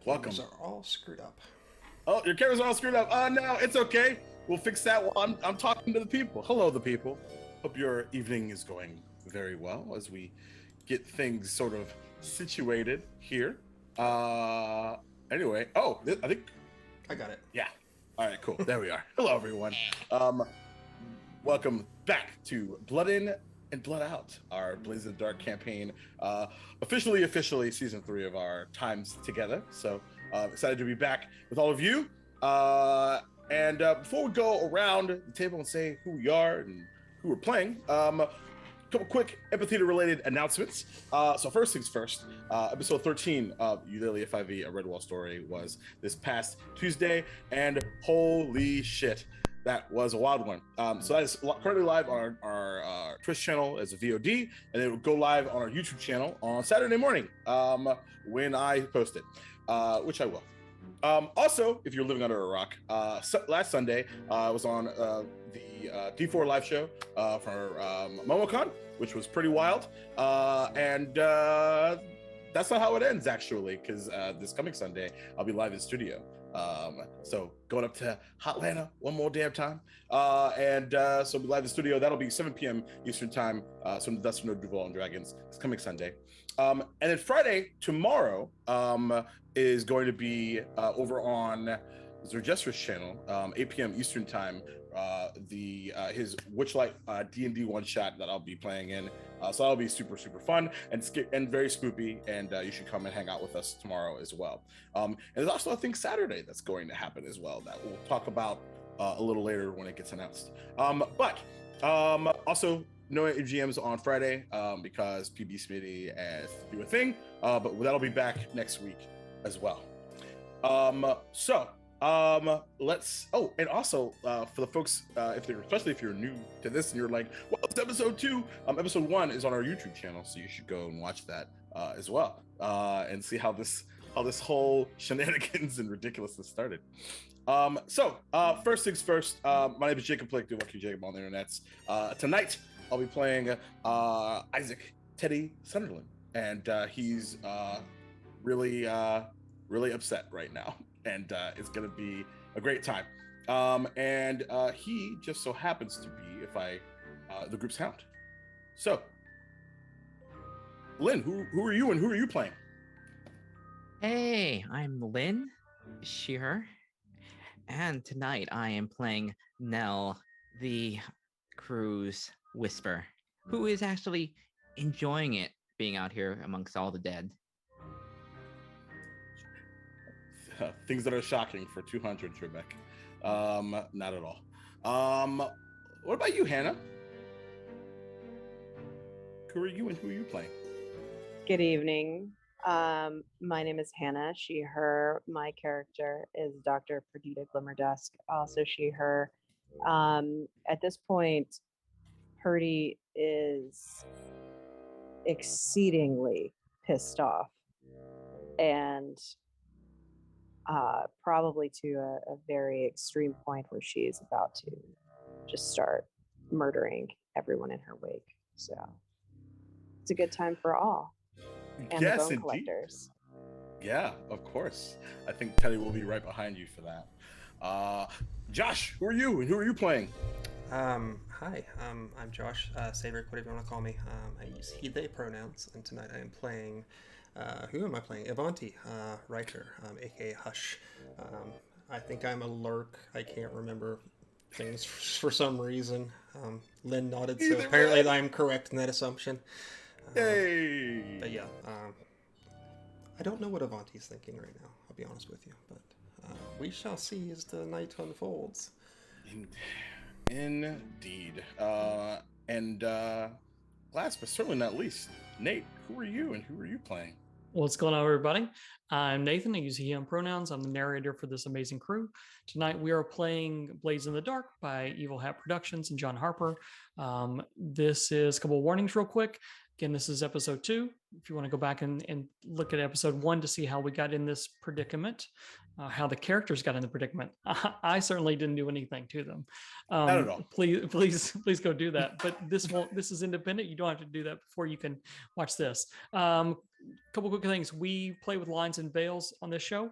Cameras Welcome. are all screwed up. Oh, your camera's all screwed up. No, it's okay. We'll fix that while I'm talking to the people. Hello, the people. Hope your evening is going very well as we get things sort of situated here. Uh, anyway. Oh, I think, I got it. yeah. All right, cool. There we are. Hello, everyone. Um, Welcome back to Blood In and Blood Out, our Blaze in the Dark campaign. Officially season 3 of our times together. So excited to be back with all of you. And before we go around the table and say who we are and who we're playing, a couple quick Amphitheater related announcements. So first things first, episode 13 of Eudalia 5e, a Redwall story, was this past Tuesday, and holy shit, that was a wild one. So that is currently live on our Twitch channel as a VOD, and it will go live on our YouTube channel on Saturday morning when I post it, which I will. Also, if you're living under a rock, last Sunday I was on the D4 live show for MomoCon, which was pretty wild. And that's not how it ends, actually, because this coming Sunday I'll be live in studio. So going up to Hotlanta one more damn time. So we'll be live in studio. That'll be 7 p.m. Eastern time. So that's No Duval and Dragons. It's coming Sunday. And then Friday, tomorrow, is going to be over on Zerjestra's channel, 8 p.m. Eastern time. His Witchlight D&D one shot that I'll be playing in. So that'll be super fun and very spoopy, and you should come and hang out with us tomorrow as well. And there's also, I think, Saturday that's going to happen as well that we'll talk about a little later when it gets announced. Also, no GMs on Friday because PB Smitty has to do a thing, but that'll be back next week as well. Let's. Oh, and also for the folks, especially if you're new to this and you're like, well, it's episode 2. Episode 1 is on our YouTube channel, so you should go and watch that as well, and see how this whole shenanigans and ridiculousness started. First things first. My name is Jacob Blake, Lucky Jacob on the internets. Tonight I'll be playing Isaac Teddy Sunderland, and he's really upset right now, and it's gonna be a great time. He just so happens to be, the group's hound. So, Lynn, who are you and who are you playing? Hey, I'm Lynn, she, her, and tonight I am playing Nell, the crew's whisper, who is actually enjoying it being out here amongst all the dead. Things that are shocking for 200, Trebek. Not at all. What about you, Hannah? Who are you and who are you playing? Good evening. My name is Hannah, she, her. My character is Dr. Perdita Glimmerdusk, also she, her. At this point, Purdy is exceedingly pissed off and probably to a very extreme point where she is about to just start murdering everyone in her wake. So it's a good time for all. And Yes, the bone indeed. collectors. Yeah, of course. I think Teddy will be right behind you for that. Josh, who are you and who are you playing? Hi, I'm Josh, Saverick, whatever you want to call me. I use he, they pronouns, and tonight I am playing, who am I playing? Ivanti, Riker, aka Hush. I think I'm a lurk. I can't remember things for some reason. Lynn nodded, so apparently I'm correct in that assumption. Hey! But yeah, I don't know what Avanti's thinking right now, I'll be honest with you, but we shall see as the night unfolds. Indeed. Last but certainly not least, Nate, who are you and who are you playing? What's going on, everybody? I'm Nathan. I use he, him pronouns. I'm the narrator for this amazing crew. Tonight, we are playing Blaze in the Dark by Evil Hat Productions and John Harper. This is a couple of warnings real quick. Again, this is episode 2. if you want to go back and look at episode 1 to see how we got in this predicament, how the characters got in the predicament. I certainly didn't do anything to them. Not at all. Please go do that. But this is independent. You don't have to do that before you can watch this. Couple quick things. We play with lines and veils on this show.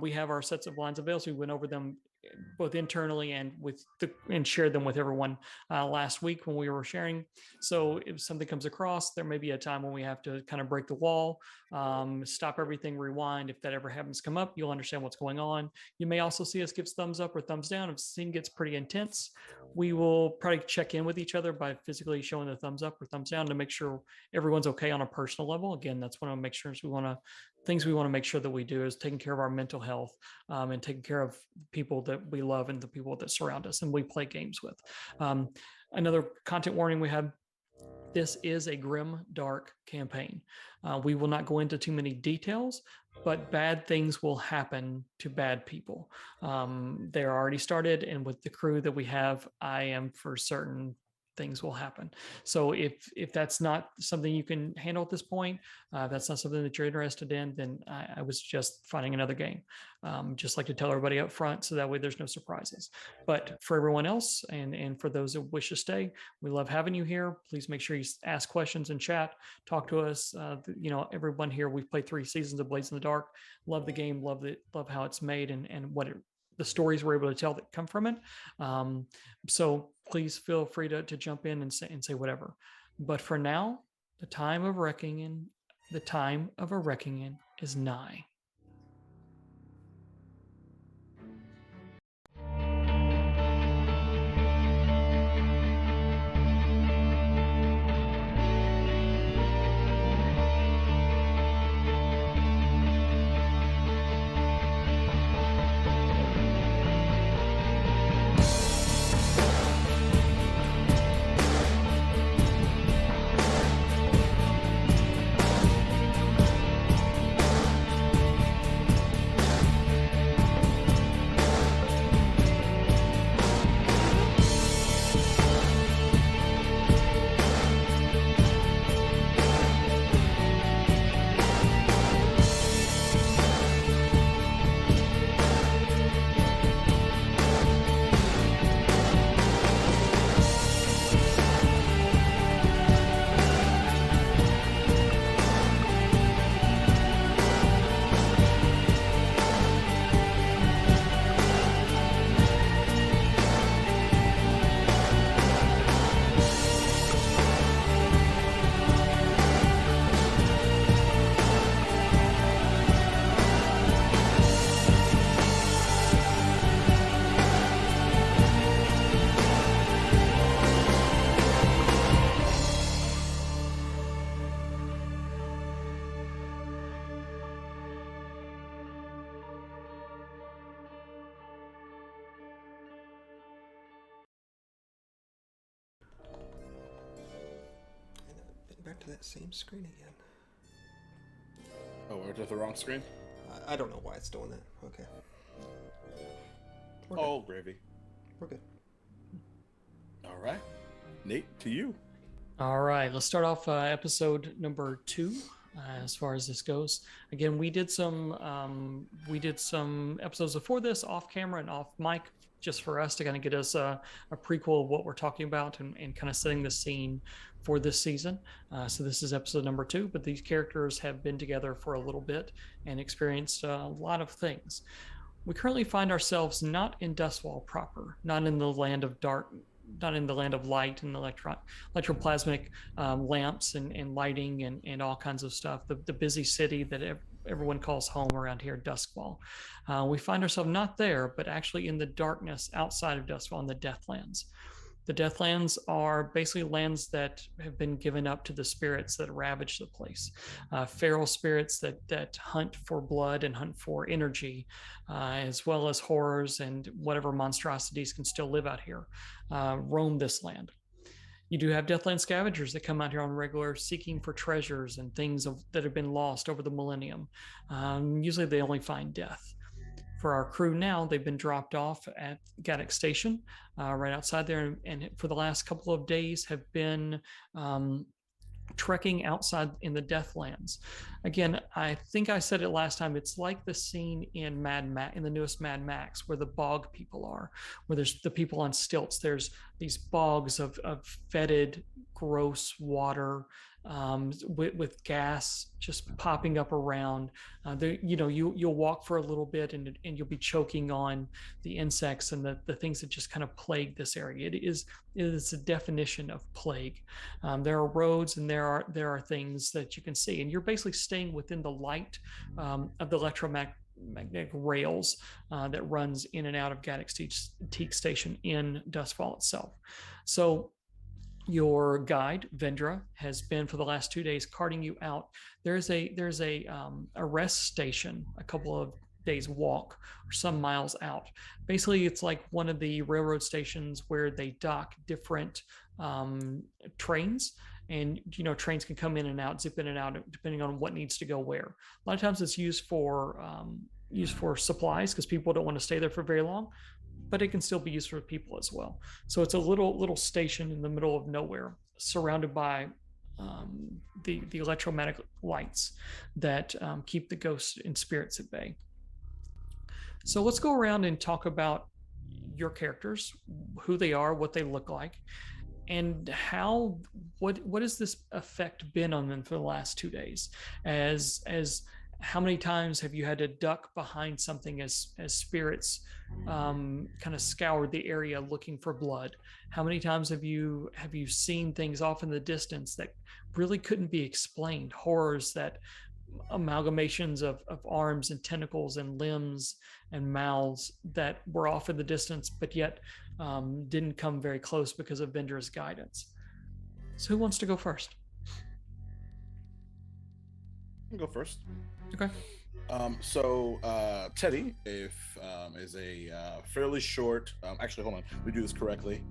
We have our sets of lines and veils. We went over them both internally and shared them with everyone last week when we were sharing. So if something comes across, there may be a time when we have to kind of break the wall, stop everything, rewind. If that ever happens to come up, you'll understand what's going on. You may also see us give thumbs up or thumbs down. If the scene gets pretty intense, we will probably check in with each other by physically showing the thumbs up or thumbs down to make sure everyone's okay on a personal level. Again, that's one of the things we want to make sure that we do is taking care of our mental health, and taking care of people that we love and the people that surround us and we play games with. Another content warning we have: this is a grim, dark campaign. We will not go into too many details, but bad things will happen to bad people. They're already started, and with the crew that we have, I am for certain things will happen. So if that's not something you can handle at this point, that's not something that you're interested in, then I was just finding another game. Just like to tell everybody up front, so that way there's no surprises. But for everyone else, and for those that wish to stay, we love having you here. Please make sure you ask questions in chat, talk to us. Everyone here, we've played 3 seasons of Blades in the Dark. Love the game, love how it's made, and the stories we're able to tell that come from it. So please feel free to jump in and say whatever. But for now, the time of a reckoning is nigh. Back to that same screen again. Oh, we're at the wrong screen? I don't know why it's doing that. Okay. We're Oh, gravy. We're good. All right. Nate, to you. All right, let's start off episode number 2. As far as this goes, again, we did some episodes before this off camera and off mic, just for us to kind of get us a prequel of what we're talking about and kind of setting the scene for this season. So this is episode number 2, but these characters have been together for a little bit and experienced a lot of things. We currently find ourselves not in Dustwall proper, not in the land of dark, not in the land of light and electroplasmic lamps and lighting and all kinds of stuff. The busy city that everyone calls home around here, Duskwall. We find ourselves not there, but actually in the darkness outside of Duskwall, in the Deathlands. The Deathlands are basically lands that have been given up to the spirits that ravage the place. Feral spirits that hunt for blood and hunt for energy, as well as horrors and whatever monstrosities can still live out here, roam this land. You do have Deathland scavengers that come out here on regular, seeking for treasures and things that have been lost over the millennium. Usually they only find death. For our crew now, they've been dropped off at Gaddock Station, right outside there, and for the last couple of days have been trekking outside in the Deathlands. Again, I think I said it last time. It's like the scene in in the newest Mad Max, where the bog people are, where there's the people on stilts. There's these bogs of fetid, gross water, with gas just popping up around. You'll walk for a little bit and you'll be choking on the insects and the things that just kind of plague this area. It is a definition of plague. There are roads and there are things that you can see, and you're basically staying within the light of the electromagnetic rails that runs in and out of Gaddock Teak Station in Dustfall itself. So your guide Vendra has been for the last 2 days carting you out. There's a rest station a couple of days walk or some miles out. Basically, it's like one of the railroad stations where they dock different trains, and trains can come in and out, zip in and out depending on what needs to go where. A lot of times it's used for supplies because people don't want to stay there for very long, but it can still be used for people as well. So it's a little station in the middle of nowhere, surrounded by the electromagnetic lights that keep the ghosts and spirits at bay. So let's go around and talk about your characters, who they are, what they look like, and what has this effect been on them for the last 2 days? As how many times have you had to duck behind something as spirits kind of scoured the area looking for blood? How many times have you seen things off in the distance that really couldn't be explained? Horrors, that amalgamations of arms and tentacles and limbs and mouths that were off in the distance, but yet didn't come very close because of Vendra's guidance. So who wants to go first? I can go first. Okay. So Teddy, is a fairly short. Actually, hold on. Let me do this correctly.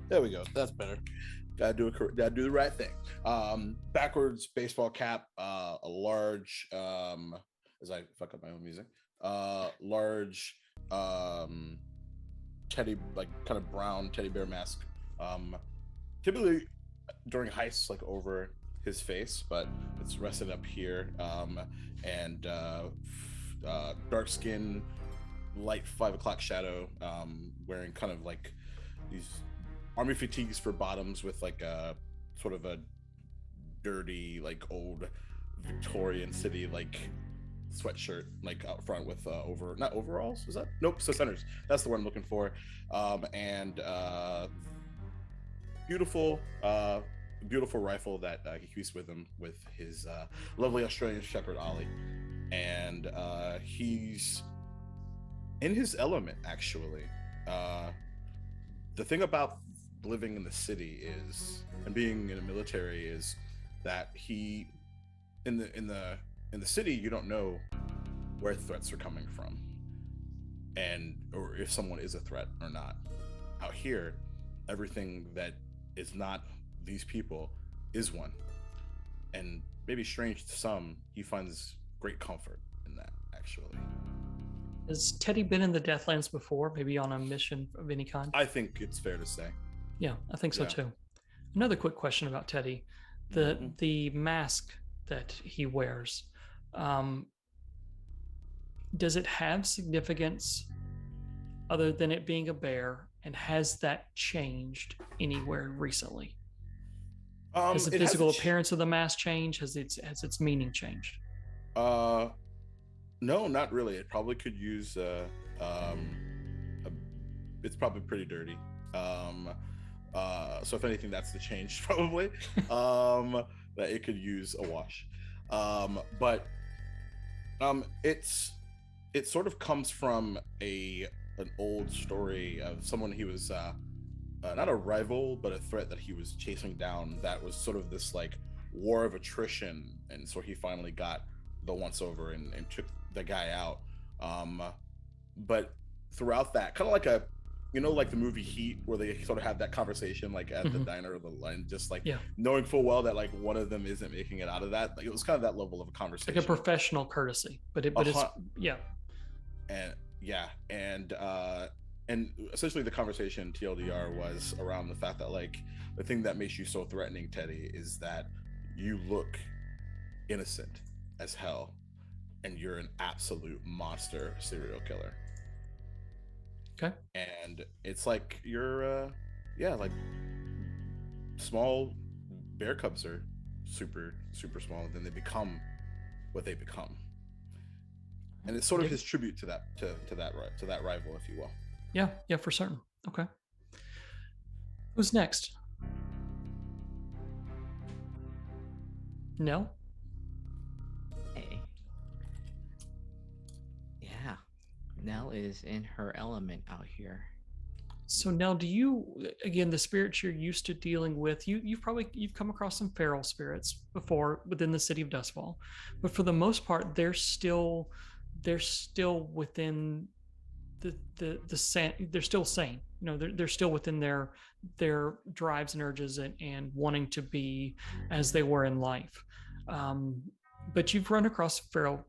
There we go. That's better. Gotta do the right thing. Backwards baseball cap. A large. As I fuck up my own music. Large. Teddy, like kind of brown teddy bear mask. Typically during heists, like over his face, but it's rested up here, and dark skin, light 5 o'clock shadow, wearing kind of like these army fatigues for bottoms with like a sort of a dirty, like old Victorian city like sweatshirt, like out front with not overalls, is that? Nope, suspenders. That's the word I'm looking for. And beautiful rifle that he keeps with him, with his lovely Australian Shepherd Ollie, and he's in his element actually. The thing about living in the city is, and being in the military, is that he in the city you don't know where threats are coming from, or if someone is a threat or not. Out here, everything that is not these people is one, and maybe strange to some, he finds great comfort in that actually. Has Teddy been in the Deathlands before, maybe on a mission of any kind? I think it's fair to say. Yeah, I think so too. Another quick question about Teddy. The mask that he wears, does it have significance other than it being a bear, and has that changed anywhere recently? Has the physical appearance of the mask changed? Has its meaning changed? No, not really. It probably could use it's probably pretty dirty. So if anything, that's the change probably. That it could use a wash. But it sort of comes from an old story of someone he was not a rival, but a threat that he was chasing down, that was sort of this like war of attrition, and so he finally got the once over and took the guy out. But throughout that, kind of like like the movie Heat, where they sort of have that conversation like at the diner or the line, just like knowing full well that like one of them isn't making it out of that. Like it was kind of that level of a conversation, like a professional courtesy, but it's and essentially the conversation TLDR was around the fact that like the thing that makes you so threatening, Teddy, is that you look innocent as hell, and you're an absolute monster serial killer. Okay. And it's like you're yeah, like small bear cubs are super small, and then they become what they become. And it's sort of his tribute to that rival, if you will. Yeah, for certain. Okay. Who's next? No? Hey. Yeah. Nell is in her element out here. So now, do you, again, the spirits you're used to dealing with, you've come across some feral spirits before within the city of Dustfall, but for the most part they're still within the same. They're still sane. They're still within their drives and urges and wanting to be as they were in life. But you've run across feral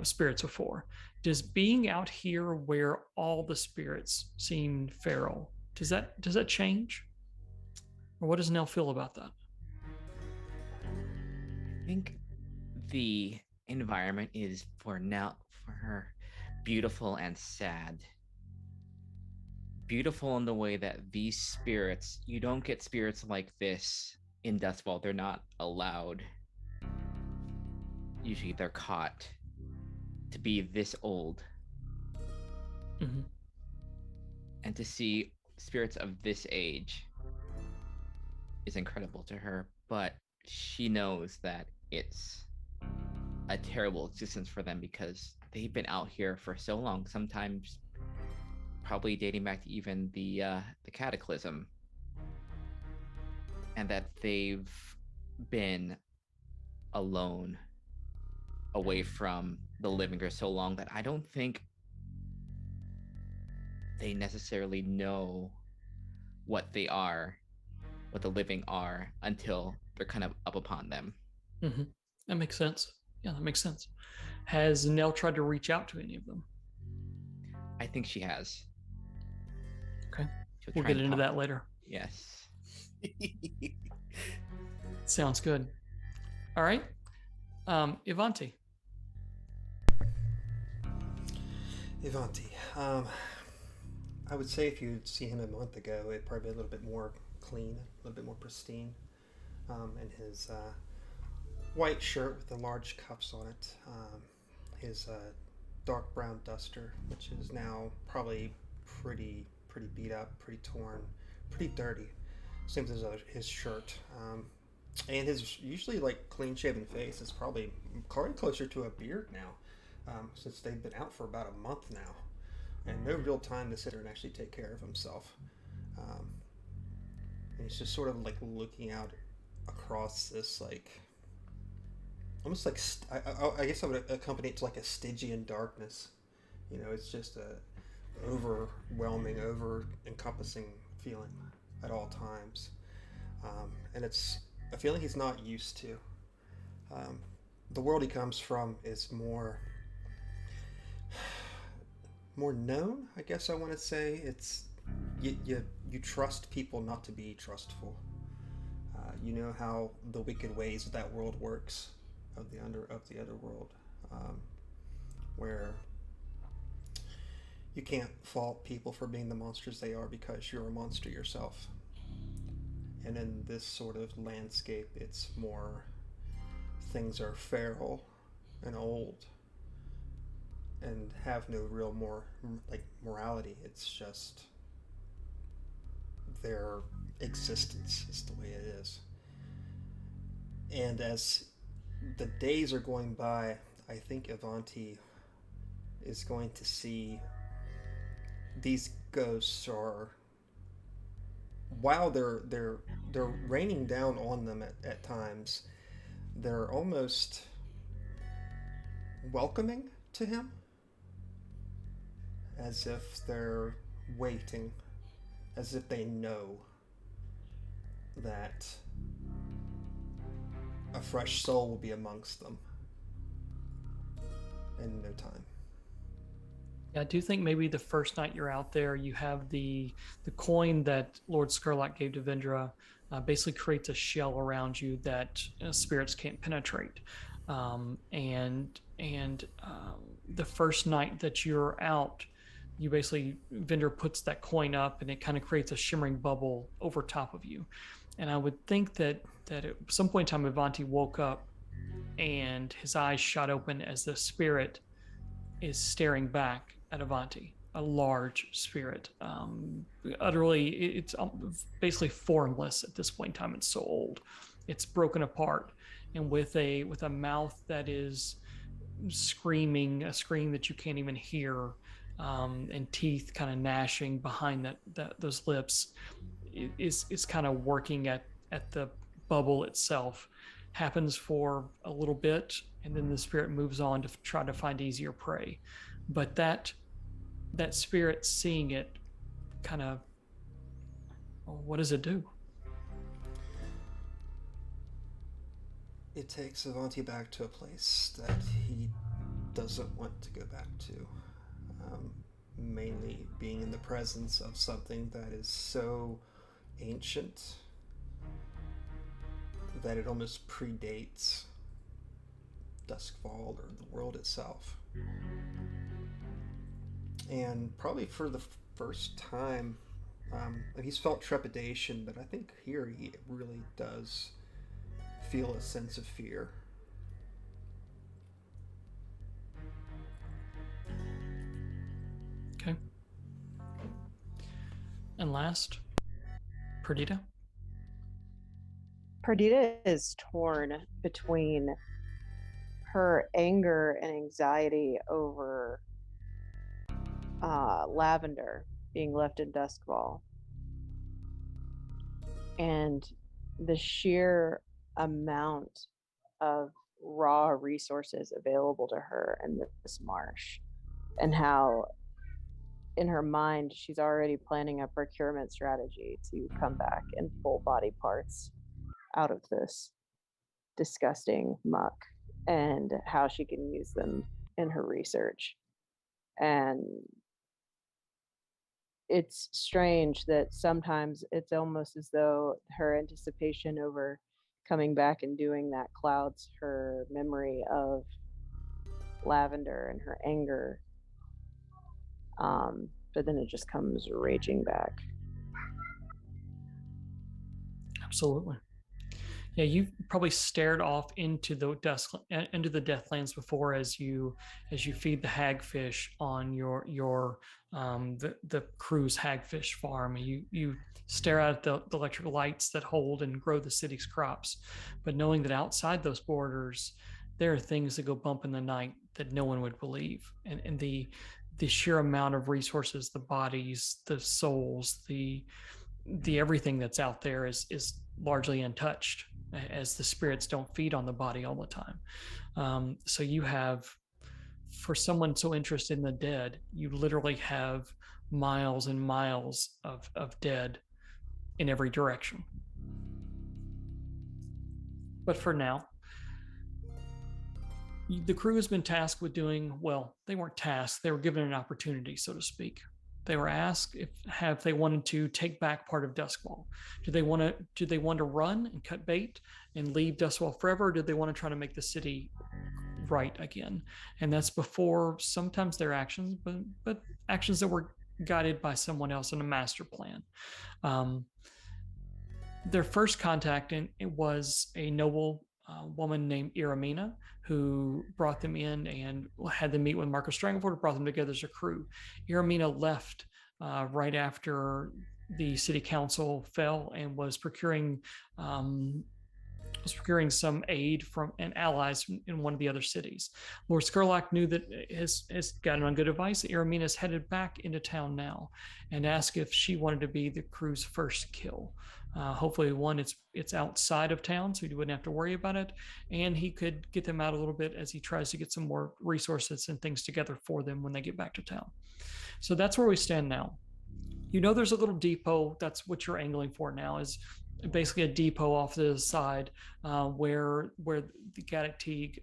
spirits before. Does being out here where all the spirits seem feral, does that change, or what does Nell feel about that? I think the environment is for her beautiful and sad. Beautiful in the way that these spirits, you don't get spirits like this in Dustfall. They're not allowed. Usually they're caught to be this old. Mm-hmm. And to see spirits of this age is incredible to her, but she knows that it's a terrible existence for them because they've been out here for so long, sometimes probably dating back to even the cataclysm, and that they've been alone, away from the living for so long that I don't think they necessarily know what they are, what the living are, until they're kind of up upon them. Mm-hmm. That makes sense. Yeah, that makes sense. Has Nell tried to reach out to any of them? I think she has. Okay. She'll We'll get into that later. Yes. Sounds good. All right. Ivanti. Ivanti. I would say if you'd seen him a month ago, it'd probably be a little bit more clean, a little bit more pristine. And his white shirt with the large cuffs on it. His dark brown duster, which is now probably pretty beat up, pretty torn, pretty dirty. Same as his shirt. And his usually like clean shaven face is probably closer to a beard now, since they've been out for about a month now, and no real time to sit there and actually take care of himself. And he's just sort of like looking out across this like almost like I guess I would accompany it to like a Stygian darkness. It's just a overwhelming, over encompassing feeling at all times, and it's a feeling he's not used to. The world he comes from is more known, I guess I want to say. It's you trust people not to be trustful. You know how the wicked ways of that world works, of the underworld, where you can't fault people for being the monsters they are because you're a monster yourself. And in this sort of landscape, it's more things are feral and old and have no real morality. It's just their existence is the way it is. And as the days are going by, I think Ivanti is going to see these ghosts are, while they're raining down on them at times, they're almost welcoming to him, as if they're waiting, as if they know that a fresh soul will be amongst them in no time. Yeah, I do think maybe the first night you're out there, you have the coin that Lord Skurlock gave to Vendra. Basically creates a shell around you that spirits can't penetrate. And the first night that you're out, you basically Vendra puts that coin up, and it kind of creates a shimmering bubble over top of you. And I would think that at some point in time, Avanti woke up and his eyes shot open as the spirit is staring back at Avanti, a large spirit. Utterly, it's basically formless at this point in time. It's so old, it's broken apart, and with a mouth that is screaming a scream that you can't even hear, and teeth kind of gnashing behind those lips, is kind of working at the bubble itself. Happens for a little bit, and then the spirit moves on to try to find easier prey. But that spirit seeing it, kind of, what does it do? It takes Avanti back to a place that he doesn't want to go back to. Mainly being in the presence of something that is so ancient that it almost predates Duskfall or the world itself. And probably for the first time, he's felt trepidation, but I think here he really does feel a sense of fear. Okay. And last, Perdita. Perdita is torn between her anger and anxiety over Lavender being left in Duskfall, and the sheer amount of raw resources available to her in this marsh, and how in her mind she's already planning a procurement strategy to come back and pull body parts out of this disgusting muck, and how she can use them in her research. And it's strange that sometimes it's almost as though her anticipation over coming back and doing that clouds her memory of Lavender and her anger. But then it just comes raging back. Absolutely. Yeah, you've probably stared off into the Deathlands before, as you feed the hagfish on your the crew's hagfish farm. You stare out at the electric lights that hold and grow the city's crops, but knowing that outside those borders there are things that go bump in the night that no one would believe, and the sheer amount of resources, the bodies, the souls, the everything that's out there is largely untouched, as the spirits don't feed on the body all the time. So you have, for someone so interested in the dead, you literally have miles and miles of dead in every direction. But for now, the crew has been tasked with doing, well, they weren't tasked, they were given an opportunity, so to speak. They were asked if they wanted to take back part of Duskfall. Did they want to run and cut bait and leave Duskfall forever, or did they want to try to make the city right again? And that's before sometimes their actions, but actions that were guided by someone else in a master plan. Their first contact it was a noble woman named Iramina, who brought them in and had them meet with Marcus Strangleford, brought them together as a crew. Iramina left right after the city council fell and was procuring some aid from and allies in one of the other cities. Lord Skurlock knew that has gotten on good advice. Iramina is headed back into town now and asked if she wanted to be the crew's first kill. Hopefully, one, it's outside of town, so he wouldn't have to worry about it, and he could get them out a little bit as he tries to get some more resources and things together for them when they get back to town. So that's where we stand now. You know, there's a little depot. That's what you're angling for now. Is basically a depot off to the side where the Gaddock Teague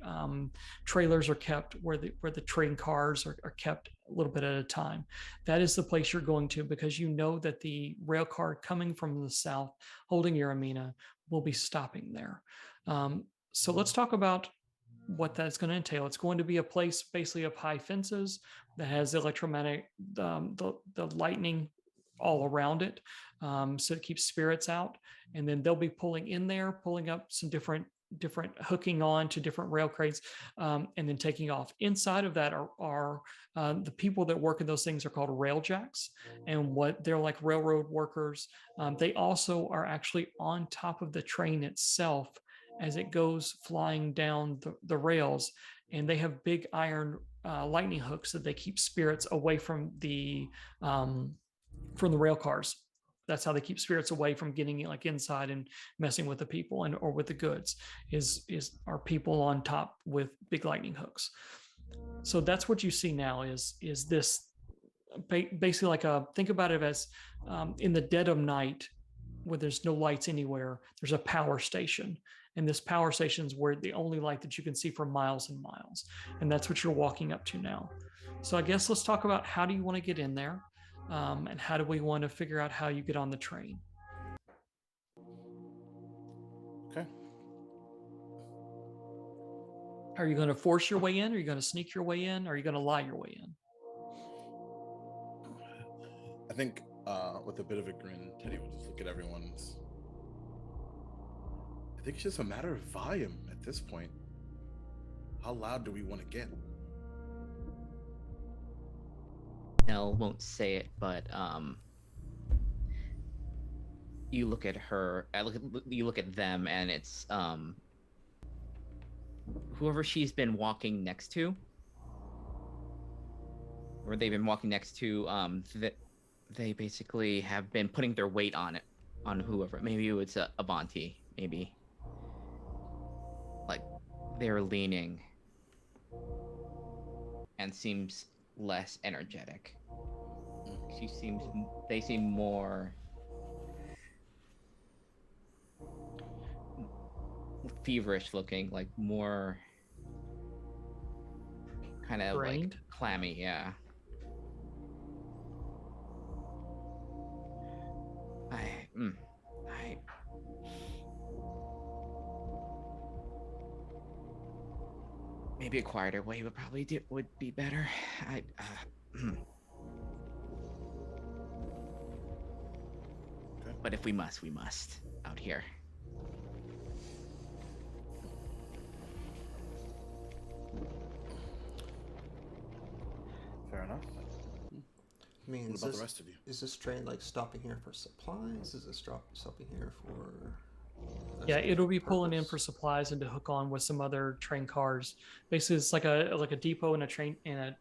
trailers are kept, where the train cars are kept a little bit at a time. That is the place you're going to, because you know that the rail car coming from the south holding Euramina will be stopping there. So let's talk about what that's going to entail. It's going to be a place basically of high fences that has electromagnetic, the lightning all around it, so it keeps spirits out. And then they'll be pulling in there, pulling up some different hooking on to different rail crates, and then taking off. Inside of that are the people that work in those things are called railjacks, and what they're like railroad workers. They also are actually on top of the train itself as it goes flying down the rails, and they have big iron lightning hooks that they keep spirits away from the rail cars. That's how they keep spirits away from getting like inside and messing with the people and or with the goods. Is are people on top with big lightning hooks? So that's what you see now. Is this basically like a, think about it as in the dead of night where there's no lights anywhere, there's a power station. And this power station is where the only light that you can see for miles and miles. And that's what you're walking up to now. So I guess let's talk about, how do you want to get in there? And how do we want to figure out how you get on the train? Okay. Are you going to force your way in? Are you going to sneak your way in? Or are you going to lie your way in? I think with a bit of a grin, Teddy will just look at everyone's. I think it's just a matter of volume at this point. How loud do we want to get? Nell won't say it, but you look at her. You look at them, and it's whoever she's been walking next to, or they've been walking next to. They basically have been putting their weight on it, on whoever. Maybe it's Avanti. Maybe like they're leaning, and seems less energetic. They seem more feverish looking, like more kind of Drained? like clammy, yeah. I maybe a quieter way would probably would be better. But if we must, we must out here. Fair enough. I mean, What about the rest of you? Is this train like stopping here for supplies? Is it stopping here for? Yeah, it'll be pulling in for supplies and to hook on with some other train cars. Basically, it's like a depot and a train and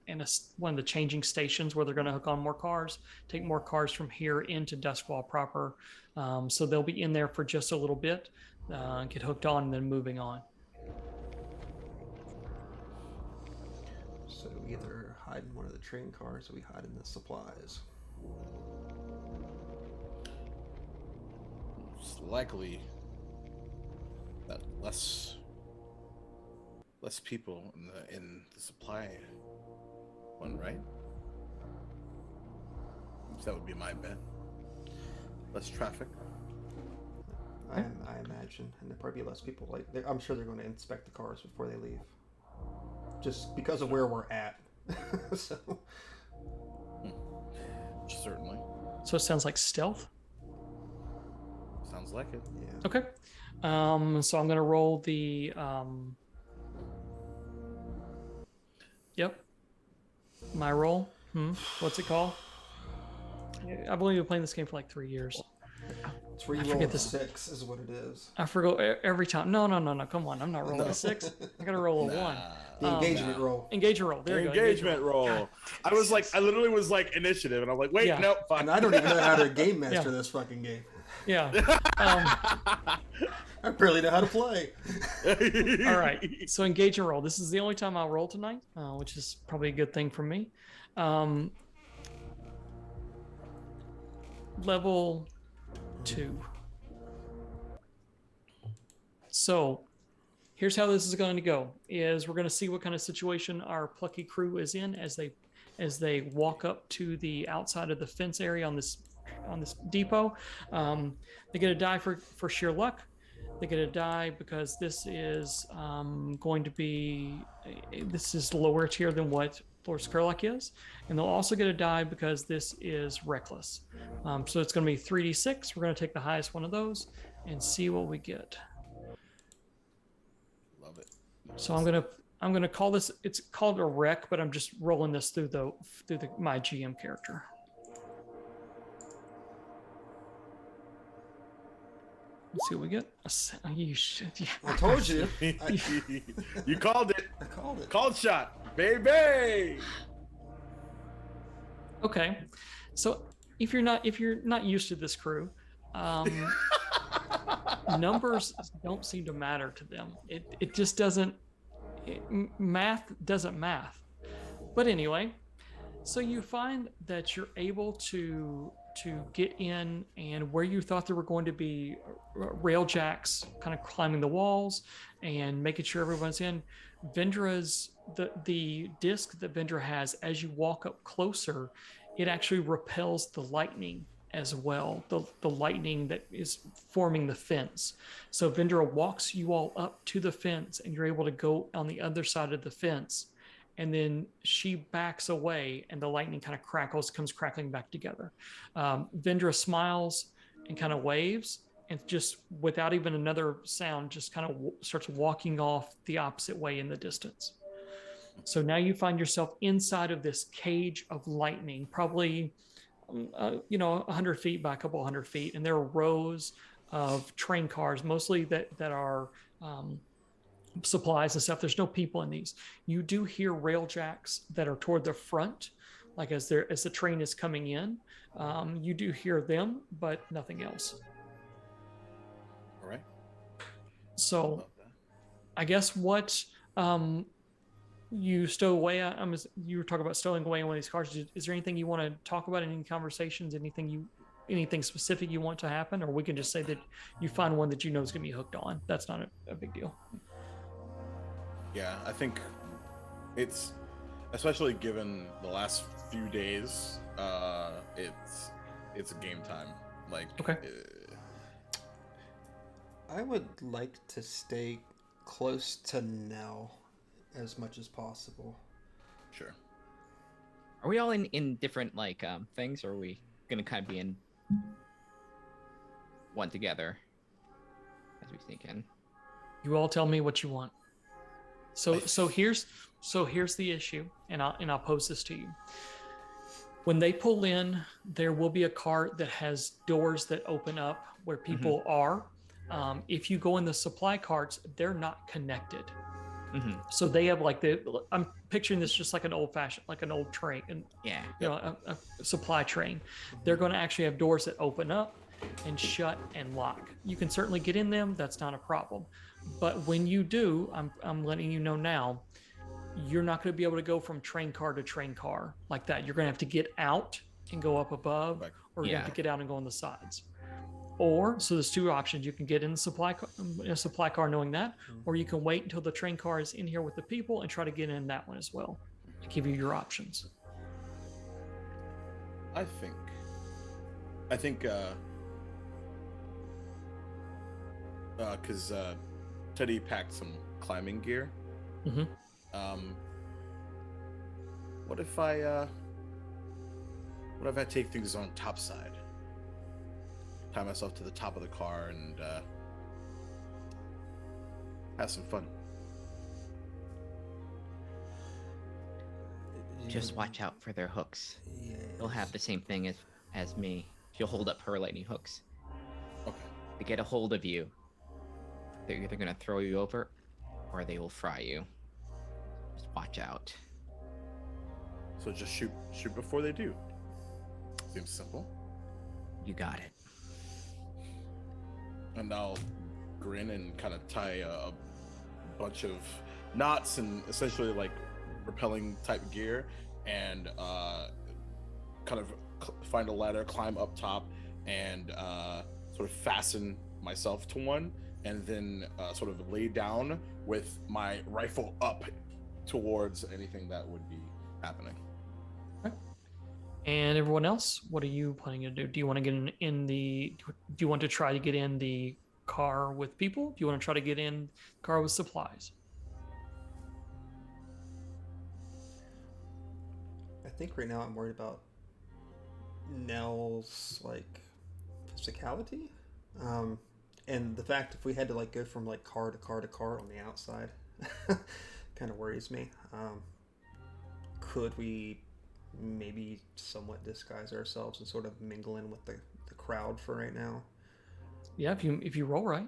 one of the changing stations where they're going to hook on more cars, take more cars from here into Duskwall proper. So they'll be in there for just a little bit, get hooked on, and then moving on. So we either hide in one of the train cars or we hide in the supplies. It's likely that less people in the supply one, right? So that would be my bet. Less traffic. I imagine, and there'll probably be less people. Like I'm sure they're going to inspect the cars before they leave, just because of where we're at. So. Certainly. So it sounds like stealth. Sounds like it. Yeah. Okay. So I'm gonna roll the Yep. My roll. What's it called? I've only been playing this game for like 3 years. It's where you I roll forget a this. 6 is what it is. I forget every time. No. Come on. I'm not rolling a 6. I gotta roll a 1. The engagement roll. Engagement roll. There you go. Engagement roll. God. I literally was like initiative, and I'm like, wait, Yeah. nope, fine. And I don't even know how to game master Yeah. this fucking game. Yeah. I barely know how to play. All right. So engage and roll. This is the only time I'll roll tonight, which is probably a good thing for me. Level 2. So here's how this is going to go: is we're going to see what kind of situation our plucky crew is in as they walk up to the outside of the fence area on this depot. They get a die for sheer luck. They get a die because this is going to be this is lower tier than what Lord Skurlock is, and they'll also get a die because this is reckless. So it's going to be 3d6. We're going to take the highest one of those and see what we get. Love it. So I'm gonna call this. It's called a wreck, but I'm just rolling this through my GM character. Let's see what we get. You should. Yeah. I told you. You called it. I called it. Called shot, baby. Okay, so if you're not used to this crew, numbers don't seem to matter to them. It just doesn't. Math doesn't math. But anyway, so you find that you're able to get in, and where you thought there were going to be rail jacks kind of climbing the walls and making sure everyone's in, Vendra's the disc that Vendra has, as you walk up closer, it actually repels the lightning as well, the lightning that is forming the fence. So Vendra walks you all up to the fence, and you're able to go on the other side of the fence, and then she backs away, and the lightning kind of comes crackling back together. Vendra smiles and kind of waves, and just without even another sound, just kind of starts walking off the opposite way in the distance. So now you find yourself inside of this cage of lightning, probably 100 feet by a couple 100 feet, and there are rows of train cars, mostly that are supplies and stuff. There's no people in these. You do hear rail jacks that are toward the front, like as the train is coming in. You do hear them, but nothing else. All right. So I guess what you stow away. You were talking about stowing away in one of these cars. Is there anything you want to talk about? Any conversations? Anything specific you want to happen? Or we can just say that you find one that you know is going to be hooked on. That's not a big deal. Yeah, I think it's, especially given the last few days, it's a game time. Like, okay. I would like to stay close to Nell as much as possible. Sure. Are we all in different things, or are we gonna kind of be in one together as we sneak in? You all tell me what you want. So here's the issue, and I'll pose this to you. When they pull in, there will be a cart that has doors that open up where people are. If you go in the supply carts, they're not connected. So they have I'm picturing this just like an old fashioned, like an old train, and a supply train. They're going to actually have doors that open up and shut and lock. You can certainly get in them. That's not a problem. But when you do, I'm letting you know now, you're not going to be able to go from train car to train car like that. You're going to have to get out and go up above, or you're going to have to get out and go on the sides. So there's two options. You can get in a supply car knowing that, or you can wait until the train car is in here with the people and try to get in that one as well. To give you your options. I think because Teddy packed some climbing gear. What if I take things on top side? Tie myself to the top of the car and have some fun. Just watch out for their hooks. Yes. They'll have the same thing as me. She'll hold up her lightning hooks. Okay. To get a hold of you, they're either going to throw you over, or they will fry you. Just watch out. So just shoot before they do. Seems simple. You got it. And I'll grin and kind of tie a bunch of knots and essentially like rappelling type gear, and kind of find a ladder, climb up top, and sort of fasten myself to one, and then sort of lay down with my rifle up towards anything that would be happening. And everyone else, what are you planning to do? Do you want to get in the? Do you want to try to get in the car with people? Do you want to try to get in the car with supplies? I think right now I'm worried about Nell's like physicality, and the fact if we had to like go from like car to car to car on the outside, kind of worries me. Could we maybe somewhat disguise ourselves and sort of mingle in with the crowd for right now? Yeah, if you roll right.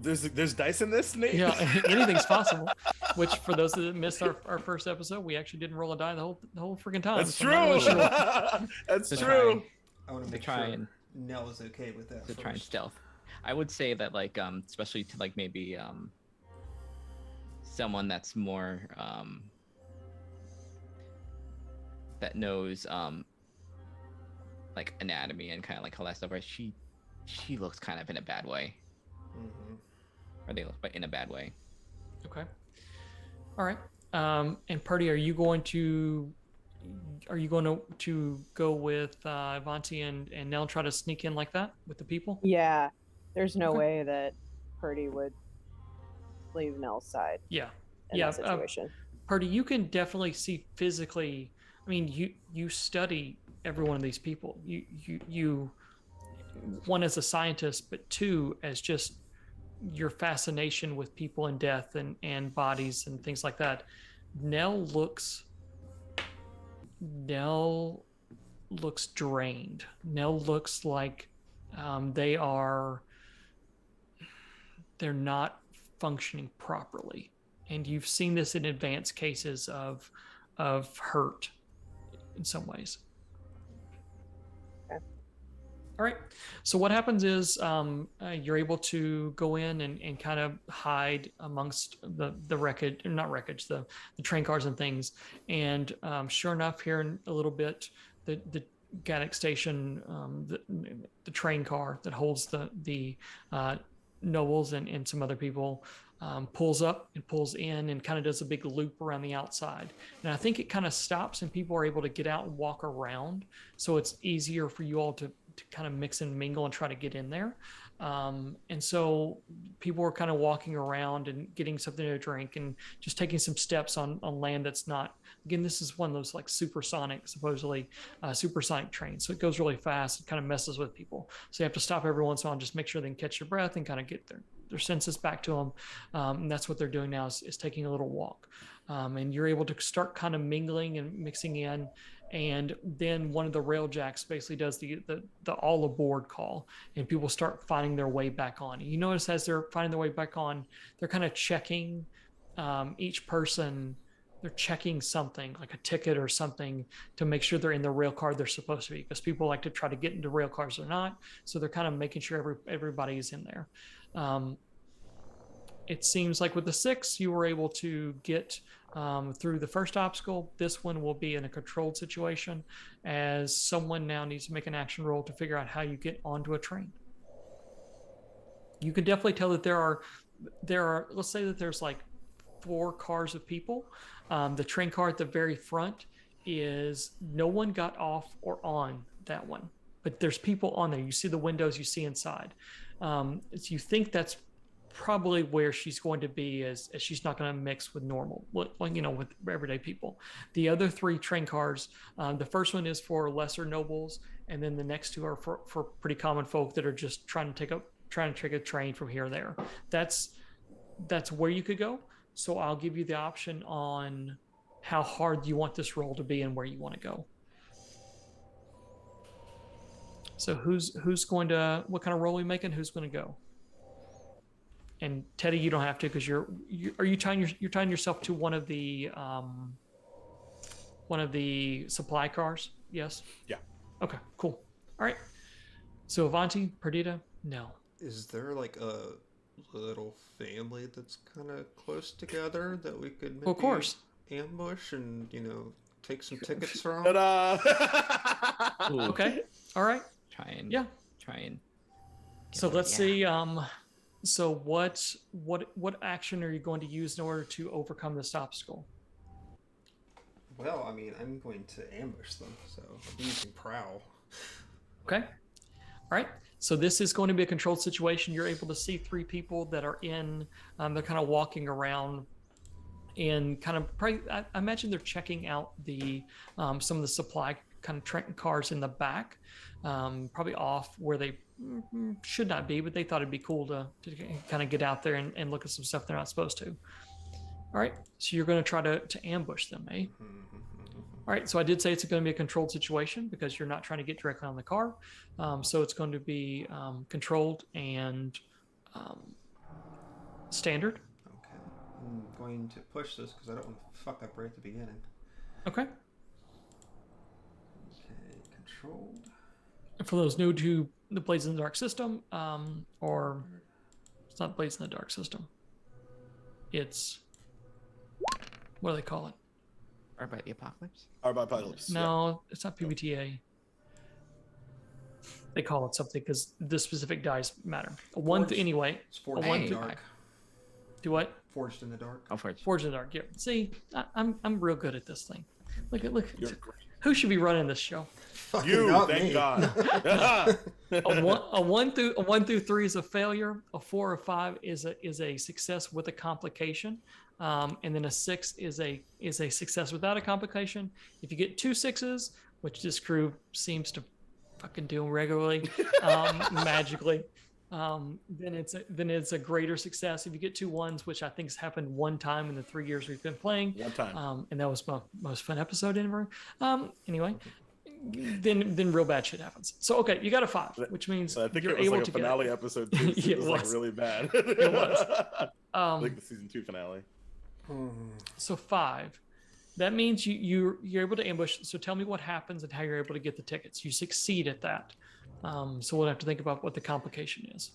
There's dice in this, Nate? Yeah, anything's possible. Which, for those that missed our first episode, we actually didn't roll a die the whole freaking time. That's so true. I'm not really sure. That's To true. I want to make try sure and- Nell is okay with that. To try and first. stealth. I would say that like especially to like maybe someone that's more that knows like anatomy and kind of like all that stuff, right? She looks kind of in a bad way. Mhm. Or they look but in a bad way. Okay. All right. And Purdy, are you going to go with Avanti and Nell, try to sneak in like that with the people? Yeah, there's no Okay. way that Purdy would leave Nell's side Yeah. in Yeah, that situation. Purdy, you can definitely see physically. I mean, you study every one of these people. You one as a scientist, but two as just your fascination with people and death and bodies and things like that. Nell looks drained. Nell looks like they're not functioning properly, and you've seen this in advanced cases of hurt in some ways. Okay. All right. So what happens is you're able to go in and kind of hide amongst the wreckage, not wreckage, the train cars and things. And sure enough, here in a little bit, the Gaddock station, the train car that holds the nobles and some other people pulls up and pulls in and kind of does a big loop around the outside. And I think it kind of stops and people are able to get out and walk around. So it's easier for you all to kind of mix and mingle and try to get in there. And so people are kind of walking around and getting something to drink and just taking some steps on land that's not, again, this is one of those like supersonic trains. So it goes really fast. It kind of messes with people. So you have to stop every once in a while and just make sure they can catch their breath and kind of get their senses back to them. And that's what they're doing now is taking a little walk. And you're able to start kind of mingling and mixing in. And then one of the rail jacks basically does the all aboard call, and people start finding their way back on. You notice as they're finding their way back on, they're kind of checking each person. They're checking something like a ticket or something to make sure they're in the rail car they're supposed to be, because people like to try to get into rail cars or not. So they're kind of making sure everybody is in there. It seems like with the 6, you were able to get through the first obstacle. This one will be in a controlled situation, as someone now needs to make an action roll to figure out how you get onto a train. You can definitely tell that there are, let's say that there's like 4 cars of people. The train car at the very front is no one got off or on that one, but there's people on there. You see the windows, you see inside. So you think that's probably where she's going to be, as she's not going to mix with with everyday people. The other 3 train cars, the first one is for lesser nobles, and then the next 2 are for pretty common folk that are just trying to take a train from here or there. That's where you could go. So I'll give you the option on how hard you want this roll to be and where you want to go. So who's going to, what kind of roll are we making? Who's going to go? And Teddy, you don't have to, because you're tying yourself to one of the supply cars. Yes. Yeah. Okay. Cool. All right. So Avanti, Perdita, no. Is there like a little family that's kind of close together that we could maybe Of course. ambush and take some tickets from? Ta-da! Ooh, Okay. All right. Try and Yeah. try and So Killer, let's yeah. see. So what action are you going to use in order to overcome this obstacle? Well, I mean, I'm going to ambush them, so I'll be using prowl. Okay. All right. So this is going to be a controlled situation. You're able to see three people that are in. They're kind of walking around and kind of probably. I imagine they're checking out the some of the supply kind of cars in the back, probably off where they should not be, but they thought it'd be cool to kind of get out there and look at some stuff they're not supposed to. All right. So you're going to try to ambush them, eh? All right, so I did say it's going to be a controlled situation because you're not trying to get directly on the car. So it's going to be controlled and standard. Okay. I'm going to push this because I don't want to fuck up right at the beginning. Okay. Okay, controlled. And for those new to the Blades in the Dark system, or it's not Blades in the Dark system, it's what do they call it? Or by the apocalypse? Our Apocalypse. No, it's not PBTA. They call it something because the specific dice matter. Anyway. It's forged one in the to- dark. Do what? Forged in the dark. Oh, for Forge in the Dark. Yeah. See, I'm real good at this thing. Look. You're great. Who should be running this show? Fucking You, not thank me. God. A one through three is a failure. A 4 or 5 is a success with a complication, and then a 6 is a success without a complication. If you get 2 6s, which this crew seems to fucking do regularly, magically, then it's a greater success. If you get 2 1s, which I think has happened one time in the 3 years we've been playing, One time. and that was my most fun episode ever. Anyway, then real bad shit happens. So okay, you got a 5, which means So I think you're it was able like to a finale episode too. So Yeah, it was like really bad. It was. Like the season 2 finale. So 5. That means you're able to ambush. So tell me what happens and how you're able to get the tickets. You succeed at that. So we'll have to think about what the complication is.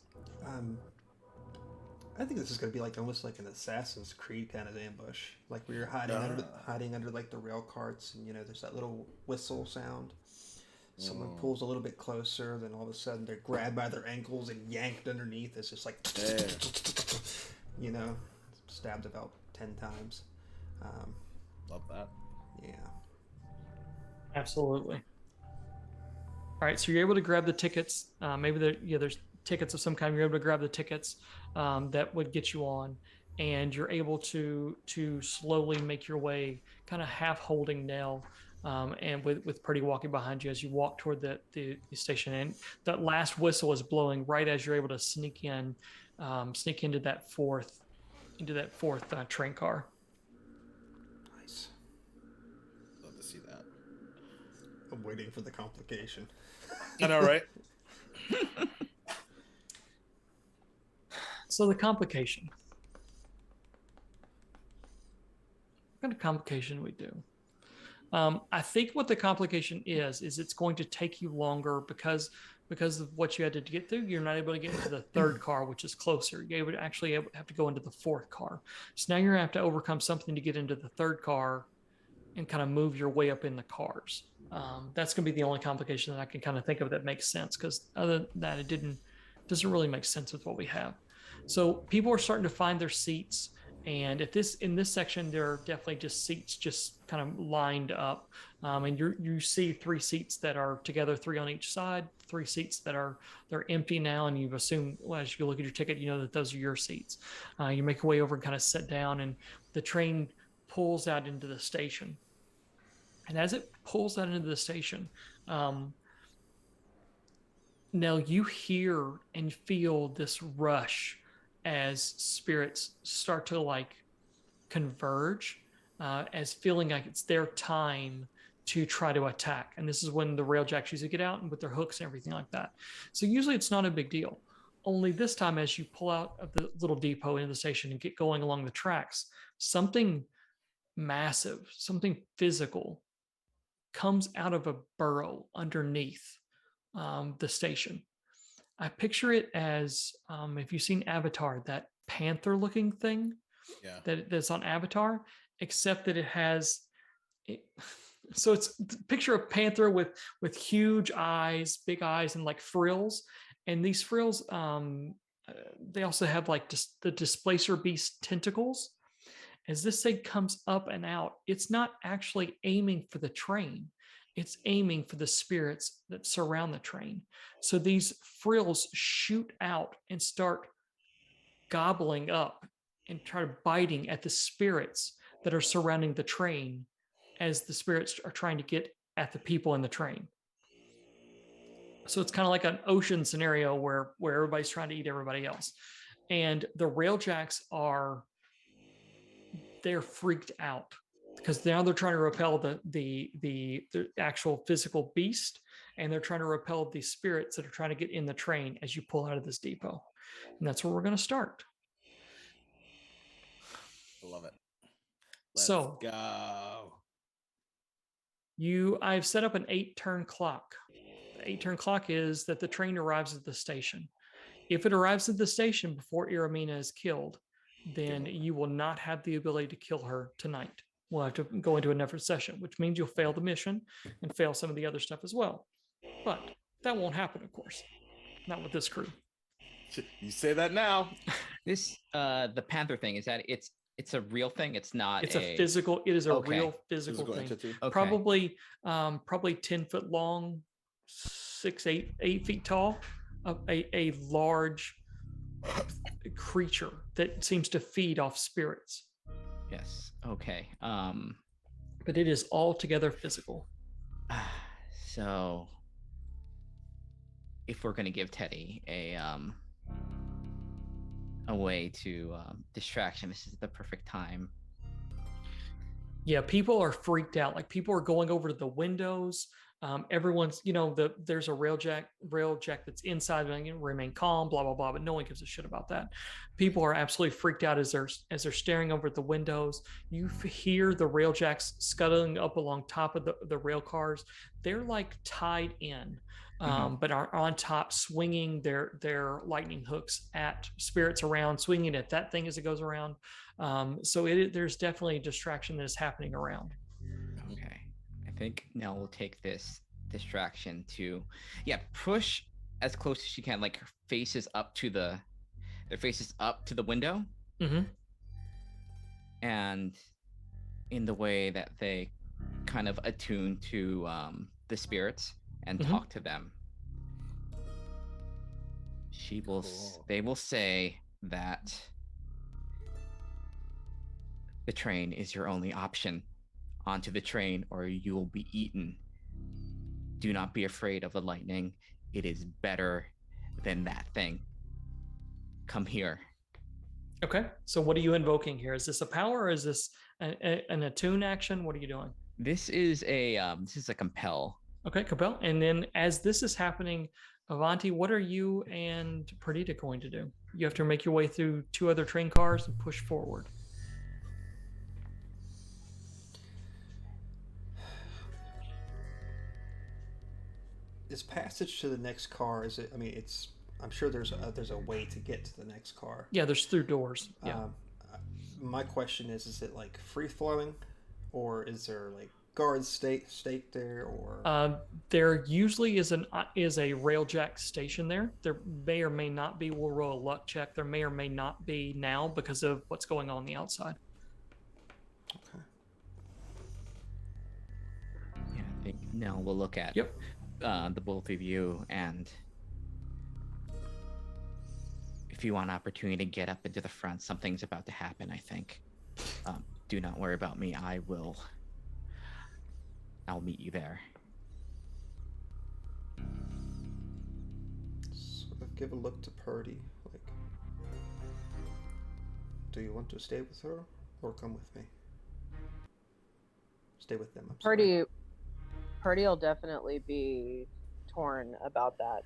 I think this is going to be like almost like an Assassin's Creed kind of ambush, like where you're hiding under like the rail carts, and there's that little whistle sound. Someone pulls a little bit closer, then all of a sudden they're grabbed by their ankles and yanked underneath. It's just like, stabbed about 10 times. Love that. Yeah. Absolutely. All right, so you're able to grab the tickets. Maybe there's tickets of some kind. You're able to grab the tickets that would get you on, and you're able to slowly make your way, kind of half holding Nell, and with Purdy walking behind you as you walk toward the station. And that last whistle is blowing right as you're able to sneak into that fourth train car. Nice. Love to see that. I'm waiting for the complication. I know, right? So the complication. What kind of complication we do? I think what the complication is it's going to take you longer because of what you had to get through. You're not able to get into the third car, which is closer. You're have to go into the fourth car. So now you're gonna have to overcome something to get into the third car and kind of move your way up in the cars. That's gonna be the only complication that I can kind of think of that makes sense, because other than that, doesn't really make sense with what we have. So people are starting to find their seats. And in this section, there are definitely just seats just kind of lined up. And you see 3 seats that are together, 3 on each side, 3 seats they're empty now. And you assume, well, as you look at your ticket, you know that those are your seats. You make your way over and kind of sit down, and the train pulls out into the station. And as it pulls out into the station, now you hear and feel this rush as spirits start to like converge, as feeling like it's their time to try to attack. And this is when the railjacks usually get out and with their hooks and everything like that. So usually it's not a big deal. Only this time, as you pull out of the little depot into the station and get going along the tracks, something massive, something physical comes out of a burrow underneath the station. I picture it as, if you've seen Avatar, that panther-looking thing that's on Avatar, except that it has. So it's picture a panther with huge eyes, big eyes, and like frills, And these frills, they also have like just the displacer beast tentacles. As this thing comes up and out, it's not actually aiming for the train. It's aiming for the spirits that surround the train. So these frills shoot out and start gobbling up and try to biting at the spirits that are surrounding the train as the spirits are trying to get at the people in the train. So it's kind of like an ocean scenario where everybody's trying to eat everybody else. And the railjacks they're freaked out because now they're trying to repel the actual physical beast, and they're trying to repel the spirits that are trying to get in the train as you pull out of this depot. And that's where we're going to start. I love it. Let's So go. I've set up an 8-turn clock. The 8-turn clock is that the train arrives at the station. If it arrives at the station before Iramina is killed, then you will not have the ability to kill her tonight. We'll have to go into another session, which means you'll fail the mission and fail some of the other stuff as well. But that won't happen, of course. Not with this crew. You say that now. This the panther thing, is that it's a real thing? It's not It's a physical, it is a Okay. real physical thing. Entity. Okay. Probably 10 foot long, 8 feet tall, a large creature that seems to feed off spirits. Yes. Okay. But it is altogether physical. So if we're gonna give Teddy a way to distraction, this is the perfect time. Yeah, people are freaked out. Like people are going over to the windows. Everyone's, there's a railjack that's inside and remain calm, blah blah blah. But no one gives a shit about that. People are absolutely freaked out as they're staring over at the windows. You hear the railjacks scuttling up along top of the rail cars. They're like tied in, but are on top, swinging their lightning hooks at spirits around, swinging at that thing as it goes around. So there's definitely a distraction that is happening around. Okay. I think Nell will take this distraction to push as close as she can, like her faces up to their faces up to the window. Mm-hmm. And in the way that they kind of attune to the spirits and talk to them. They will say that the train is your only option. Onto the train or you will be eaten. Do not be afraid of the lightning. It is better than that thing. Come here. Okay, so what are you invoking here? Is this a power or is this an attune action? What are you doing? This is a compel. Okay, compel. And then as this is happening, Avanti, what are you and Perdita going to do? You have to make your way through 2 other train cars and push forward. This passage to the next car, is it? I mean, I'm sure there's a way to get to the next car. Yeah, there's through doors. Yeah. My question is it like free flowing, or is there like guards staked there, or? There usually is a railjack station there. There may or may not be. We'll roll a luck check. There may or may not be now because of what's going on the outside. Okay. Yeah, I think Nell will look at the both of you, and if you want an opportunity to get up into the front, something's about to happen, I think. Do not worry about me. I'll meet you there. Sort of give a look to Purdy, like, do you want to stay with her or come with me? Stay with them. Purdy will definitely be torn about that,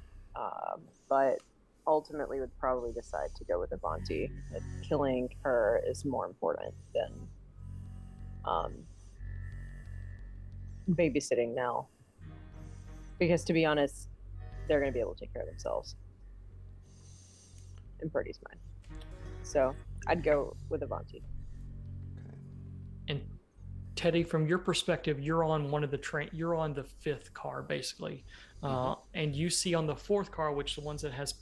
but ultimately would probably decide to go with Avanti. Killing her is more important than babysitting Nell. Because to be honest, they're going to be able to take care of themselves. In Purdy's mind. So I'd go with Avanti. Okay. And Teddy, from your perspective, you're on one of the train. You're on the fifth car, basically, and you see on the fourth car, which the ones that has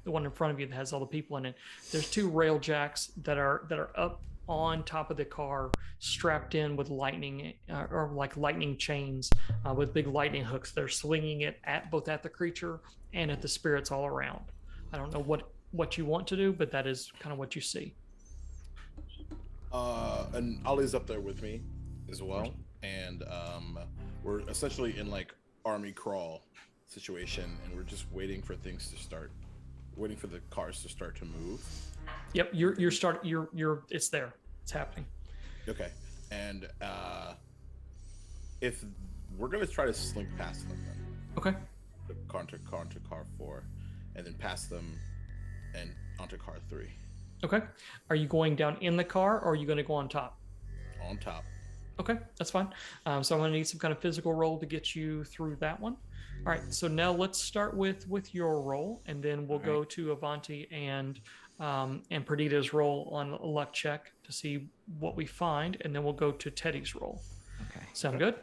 the one in front of you that has all the people in it. There's two rail jacks that are up on top of the car, strapped in with lightning or like lightning chains with big lightning hooks. They're swinging it at both at the creature and at the spirits all around. I don't know what you want to do, but that is kind of what you see. And Ollie's up there with me as well, and we're essentially in like army crawl situation, and we're just waiting for things to start, waiting for the cars to start to move. Yep, you're it's there. It's happening. Okay, and if we're gonna try to slink past them, then Okay. the car to car 4, and then past them and onto car 3 Okay. Are you going down in the car or are you going to go on top? on top. Okay, that's fine. So I'm going to need some kind of physical roll to get you through that one. All right. So now let's start with your roll, and then we'll go to Avanti and Perdita's roll on a luck check to see what we find, and then we'll go to Teddy's roll. Okay. Sound good?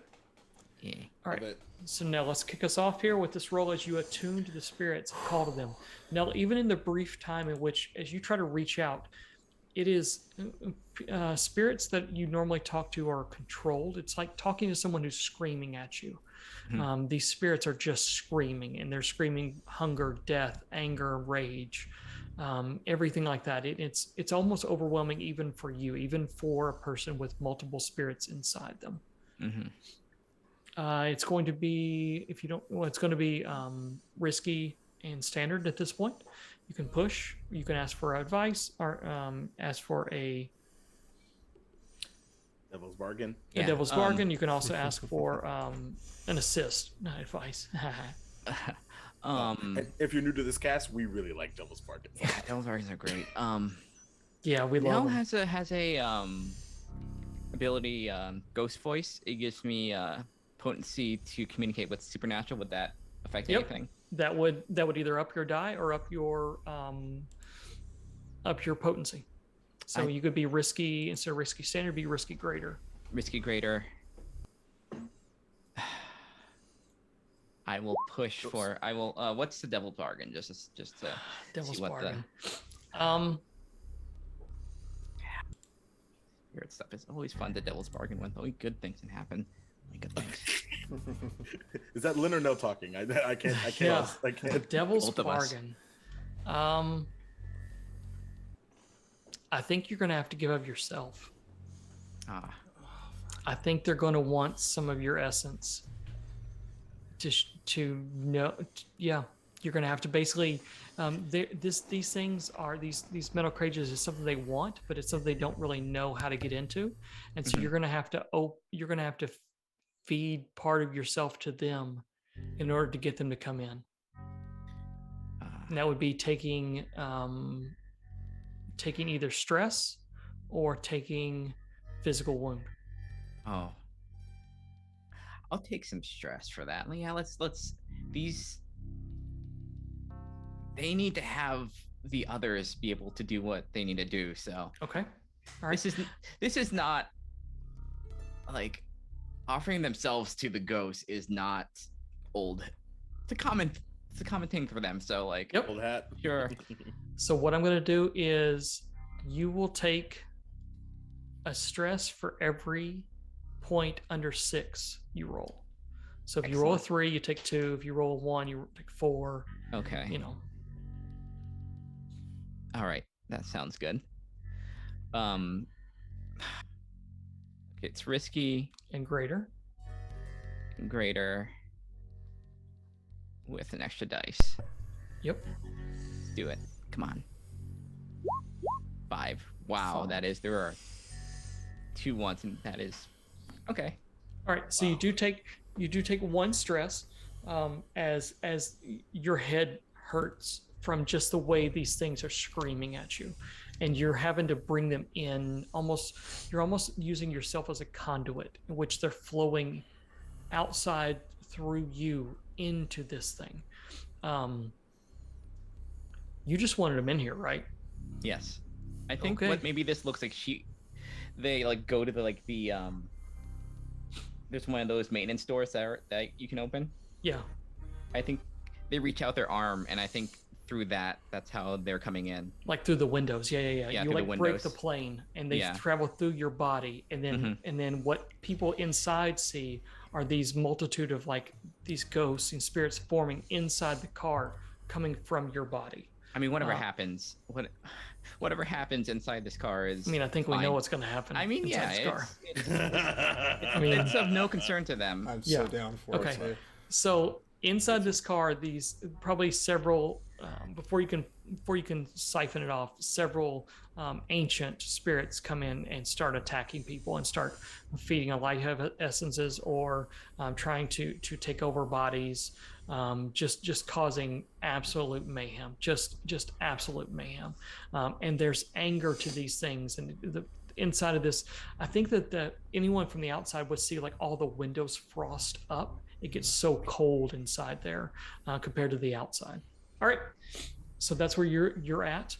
Yeah. All right. But So now let's kick us off here with this roll as you attune to the spirits, call to them. Now, even in the brief time in which, as you try to reach out, it is spirits that you normally talk to are controlled. It's like talking to someone who's screaming at you. These spirits are just screaming, and they're screaming hunger, death, anger, rage, everything like that. It's almost overwhelming even for you, even for a person with multiple spirits inside them. It's going to be, if you don't, well, it's going to be risky and standard at this point. You can push, you can ask for advice, or ask for a devil's bargain. devil's bargain. You can also ask for an assist, not advice. And if you're new to this cast, we really like devil's bargain. Yeah, devil's bargains are great. Yeah, we love Nell them. has a ability, ghost voice. It gives me potency to communicate with supernatural. Would that affect Yep. anything? That would either up your die or up your potency. So you could be risky instead of risky standard, be risky greater. Risky greater. I will push for. I will. What's the devil's bargain? Just to Devil's see what bargain. weird stuff. It's always fun. The devil's bargain when only good things can happen. Only good things. Is that Lynn or no talking? I can't. Yeah. I can't. Devil's Both of us. bargain. I think you're going to have to give of yourself. Ah, I think they're going to want some of your essence to know. Yeah, you're going to have to basically. These things are these mental cages is something they want, but it's something they don't really know how to get into, and so you're going to have to feed part of yourself to them in order to get them to come in. And that would be taking either stress or taking physical wound. oh. I'll take some stress for that. Yeah, let's these. They need to have the others be able to do what they need to do. So Okay. All right. this is not like offering themselves to the ghost is not old. It's a common thing for them. So like, Yep. Old hat. sure. So what I'm going to do is you will take a stress for every point under 6 you roll. So if you roll a Excellent. 3, you take 2. If you roll a 1, you take 4. Okay. You know. All right. That sounds good. Okay, it's risky, And greater. greater with an extra dice. Yep. Let's do it. Come on. 5. Wow, Five. there are 2 ones, and that is okay. All right. So you do take 1 stress as your head hurts from just the way these things are screaming at you, and you're having to bring them in. You're almost using yourself as a conduit in which they're flowing outside through you into this thing. You just wanted them in here, right? Yes. I think Okay. what maybe this looks like they like go to the there's one of those maintenance doors that you can open. Yeah. I think they reach out their arm, and I think through that's how they're coming in. Like through the windows. Yeah. Yeah, You through the like break the windows. plane and they Yeah. travel through your body. And then what people inside see are these multitude of like these ghosts and spirits forming inside the car coming from your body. I mean, whatever Uh, happens, whatever happens inside this car is. I mean, I think we know fine. what's going to happen. I mean, inside yeah, this car. I mean, it's of no concern to them. I'm Yeah. so down for Okay. it. Too. So inside this car, these probably several before you can siphon it off, several ancient spirits come in and start attacking people and start feeding on life essences or trying to take over bodies, just causing absolute mayhem, just absolute mayhem. And there's anger to these things, and the inside of this, I think that anyone from the outside would see like all the windows frost up. It gets so cold inside there compared to the outside. All right, so that's where you're at.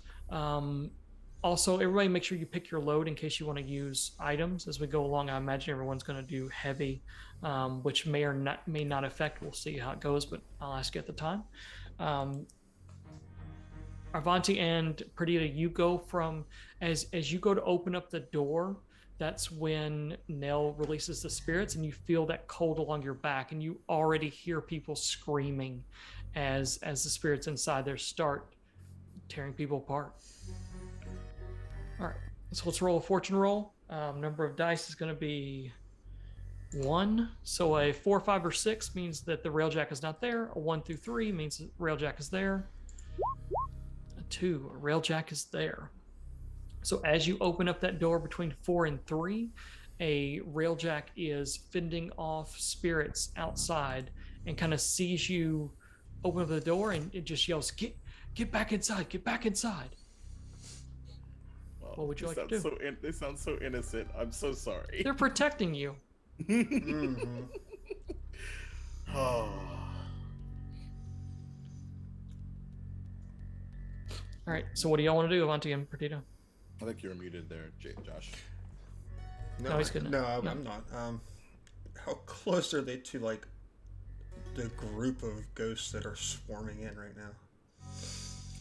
Also, everybody make sure you pick your load in case you want to use items as we go along. I imagine everyone's going to do heavy, which may not affect. We'll see how it goes, but I'll ask you at the time. Arvanti and Perdita, you go from as you go to open up the door. That's when Nell releases the spirits, and you feel that cold along your back, and you already hear people screaming as the spirits inside there start tearing people apart. All right, so let's roll a fortune roll. Number of dice is going to be 1. So a 4, 5, or 6 means that the railjack is not there. A 1 through 3 means the railjack is there. A 2, a railjack is there. So as you open up that door between 4 and 3, a railjack is fending off spirits outside and kind of sees you open up the door, and it just yells, get back inside, get back inside. What would you like to do? They sound so innocent. I'm so sorry. They're protecting you. Mm-hmm. Oh. All right, so what do y'all want to do, Avanti and Perdita? I think you're muted there, Josh. No, he's good. No, No. I'm not. How close are they to like the group of ghosts that are swarming in right now?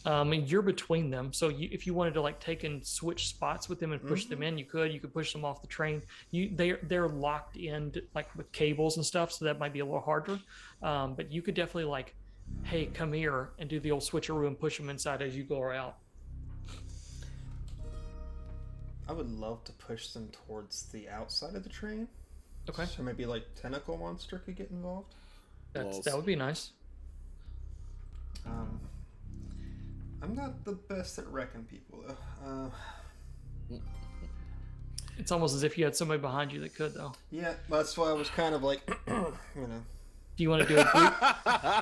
And you're between them, so if you wanted to like take and switch spots with them and push them in, you could push them off the train. They're locked in like with cables and stuff, so that might be a little harder. But you could definitely like, hey, come here, and do the old switcheroo and push them inside as you go out. I would love to push them towards the outside of the train. Okay, So maybe like Tentacle Monster could get involved. that would be nice. I'm not the best at wrecking people though. It's almost as if you had somebody behind you that could, though. Yeah, that's why I was kind of like, you know. Do you want to do a group?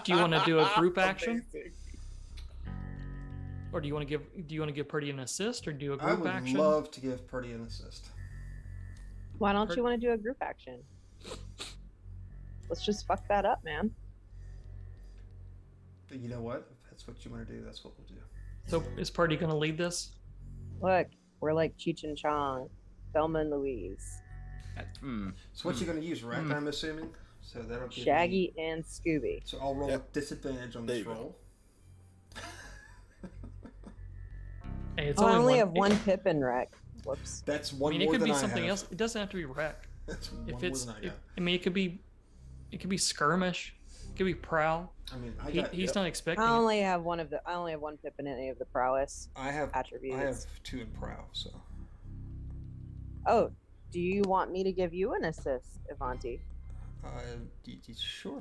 Do you want to do a group action, Amazing. or do you want to give Purdy an assist, or do a I group would action? love to give Purdy an assist. Why don't you want to do a group action? Let's just fuck that up, man. But you know what? If that's what you want to do, that's what we'll do. So is Purdy going to lead this? Look, we're like Cheech and Chong, Thelma and Louise, So what you going to use, Wreck, I'm assuming? So that'll give Shaggy me... and Scooby. So I'll roll Yep. a disadvantage on There this you go. roll. Hey, it's Oh, I only one. have one Pippin wreck. Whoops. That's I one mean, it more could than be I something have. else. It doesn't have to be wreck. That's one If more it's, than I got. I mean, it could be skirmish. It could be prowl. I mean, I got. He's not expecting. I it. only have one Pippin in any of the prowess I have attributes. 2 in prow. So Oh, do you want me to give you an assist, Avanti? sure.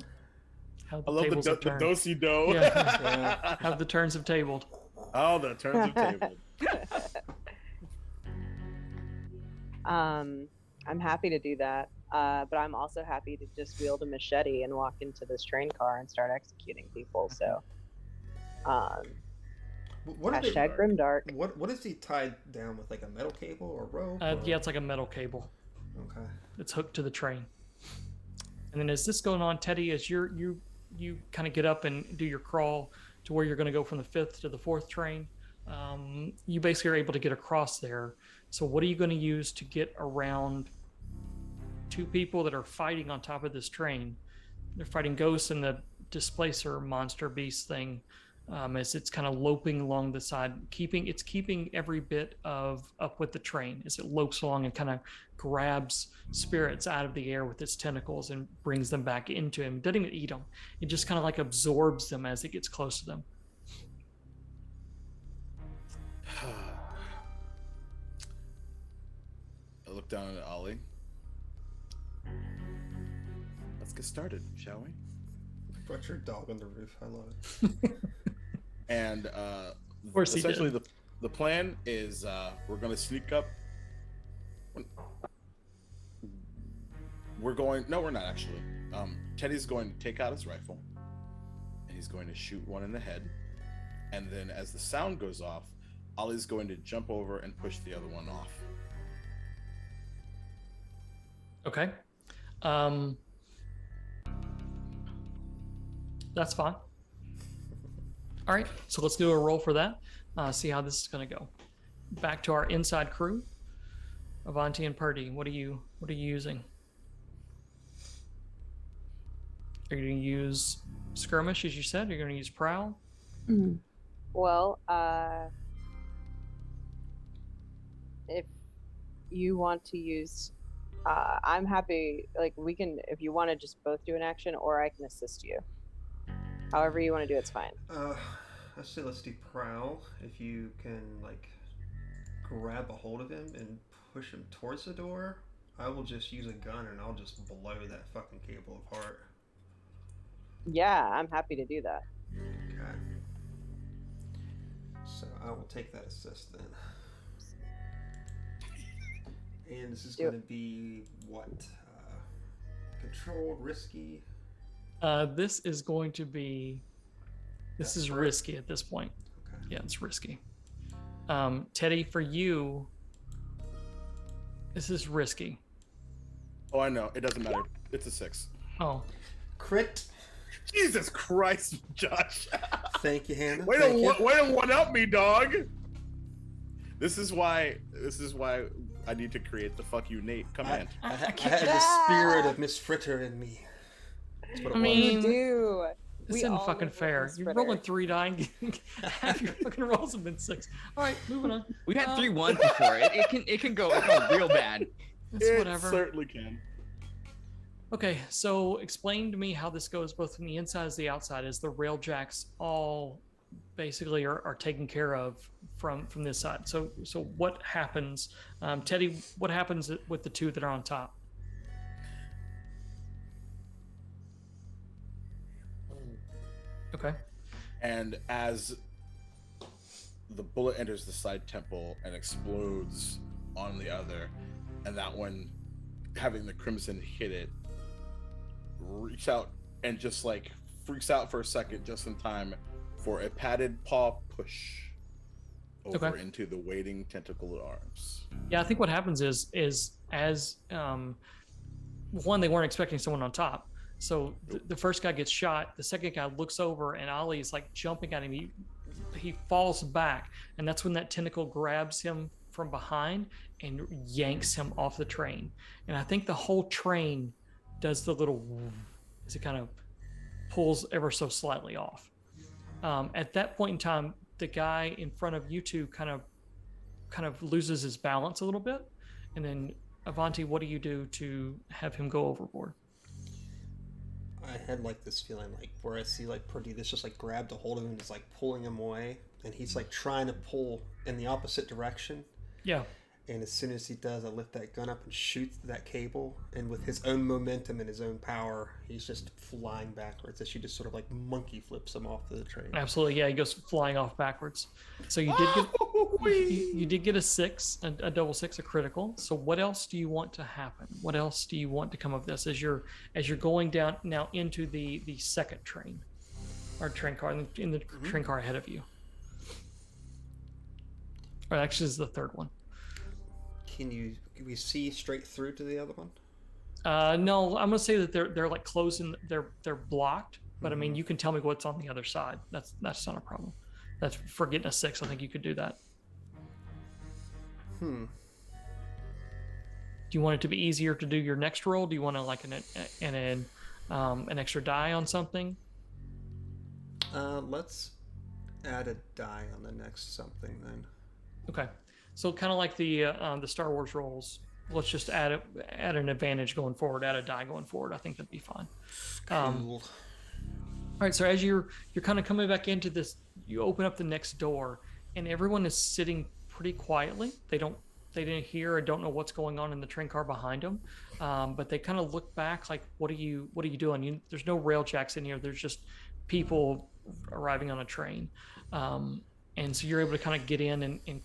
How the I love tables the have turned. do-si-do. Yeah. How the turns have tabled. Oh, the turns of table. I'm happy to do that, but I'm also happy to just wield a machete and walk into this train car and start executing people. So, What are they? hashtag grimdark. What is he tied down with? Like a metal cable or rope? or... Yeah, it's like a metal cable. Okay. It's hooked to the train. And then as this going on, Teddy, as you kind of get up and do your crawl to where you're going to go from the 5th to the 4th train, you basically are able to get across there. So what are you going to use to get around two people that are fighting on top of this train. They're fighting ghosts and the displacer monster beast thing, as it's kind of loping along the side, keeping every bit of up with the train as it lopes along and kind of grabs spirits out of the air with its tentacles and brings them back into him. It doesn't even eat them. It just kind of like absorbs them as it gets close to them. I look down at Ollie. Let's get started, shall we? Put your dog on the roof. I love it. And Of course he essentially did. the plan is we're going to sneak up. We're not actually. Teddy's going to take out his rifle and he's going to shoot one in the head. And then as the sound goes off, Ollie's going to jump over and push the other one off. Okay. That's fine. All right, so let's do a roll for that. See how this is going to go. Back to our inside crew. Avanti and Purdy, what are you using? Are you going to use skirmish, as you said? You're going to use prowl? Well, if you want to use, I'm happy. Like we can, if you want to just both do an action, or I can assist you. However you want to do it's fine. I say let's do prowl. If you can like grab a hold of him and push him towards the door, I will just use a gun and I'll just blow that fucking cable apart. Yeah, I'm happy to do that. Okay. So I will take that assist then. And this is Do going it. to be what? Controlled, risky. This is going to be. This is Desperate. risky at this point. Okay. Yeah, it's risky. Teddy, for you, this is risky. Oh, I know. It doesn't matter. It's a 6. Oh, Crit. Jesus Christ, Josh. Thank you, Hannah. Way Thank you. to one up me, dog. This is why I need to create the fuck you Nate command. I had the spirit of Miss Fritter in me. That's what it I mean, You do. this We isn't all fucking live with fair. this You're critter. rolling 3 dying. Half your fucking rolls have been 6. All right, moving on. We've had 3 1s before. It can go real bad. It's It whatever. certainly can. Okay, so explain to me how this goes both from the inside as the outside, as the rail jacks all basically are taken care of from this side. So what happens, Teddy? What happens with the 2 that are on top? Okay. And as the bullet enters the side temple and explodes on the other, and that one having the crimson hit it, reach out and just like freaks out for a second just in time for a padded paw push over Okay. into the waiting tentacled arms. Yeah, I think what happens is as one, they weren't expecting someone on top. So the first guy gets shot. The second guy looks over, and Ollie is like jumping at him. He falls back, and that's when that tentacle grabs him from behind and yanks him off the train. And I think the whole train does the little woof as it kind of pulls ever so slightly off. At that point in time, the guy in front of you two kind of loses his balance a little bit, and then Avanti, what do you do to have him go overboard? I had like this feeling like where I see like Perdita's just like grabbed a hold of him and is like pulling him away, and he's like trying to pull in the opposite direction. Yeah. And as soon as he does, I lift that gun up and shoot that cable. And with his own momentum and his own power, he's just flying backwards as she just sort of like monkey flips him off the train. Absolutely, yeah. He goes flying off backwards. So you did get you did get a 6, a double 6, a critical. So what else do you want to happen? What else do you want to come of this as you're going down now into the second train, or train car in the train car ahead of you? Or actually, this is the third one. Can we see straight through to the other one? No, I'm gonna say that they're like closing. They're blocked. But I mean, you can tell me what's on the other side. That's not a problem. That's for getting a 6. I think you could do that. Do you want it to be easier to do your next roll? Do you want to like an extra die on something? Let's add a die on the next something then. Okay, so kind of like the Star Wars rolls. Let's just add an advantage going forward. Add a die going forward. I think that'd be fine. Cool. All right. So as you're kind of coming back into this, you open up the next door, and everyone is sitting pretty quietly. They didn't hear or don't know what's going on in the train car behind them, but they kind of look back like, what are you doing? There's no rail jacks in here. There's just people arriving on a train, and so you're able to kind of get in and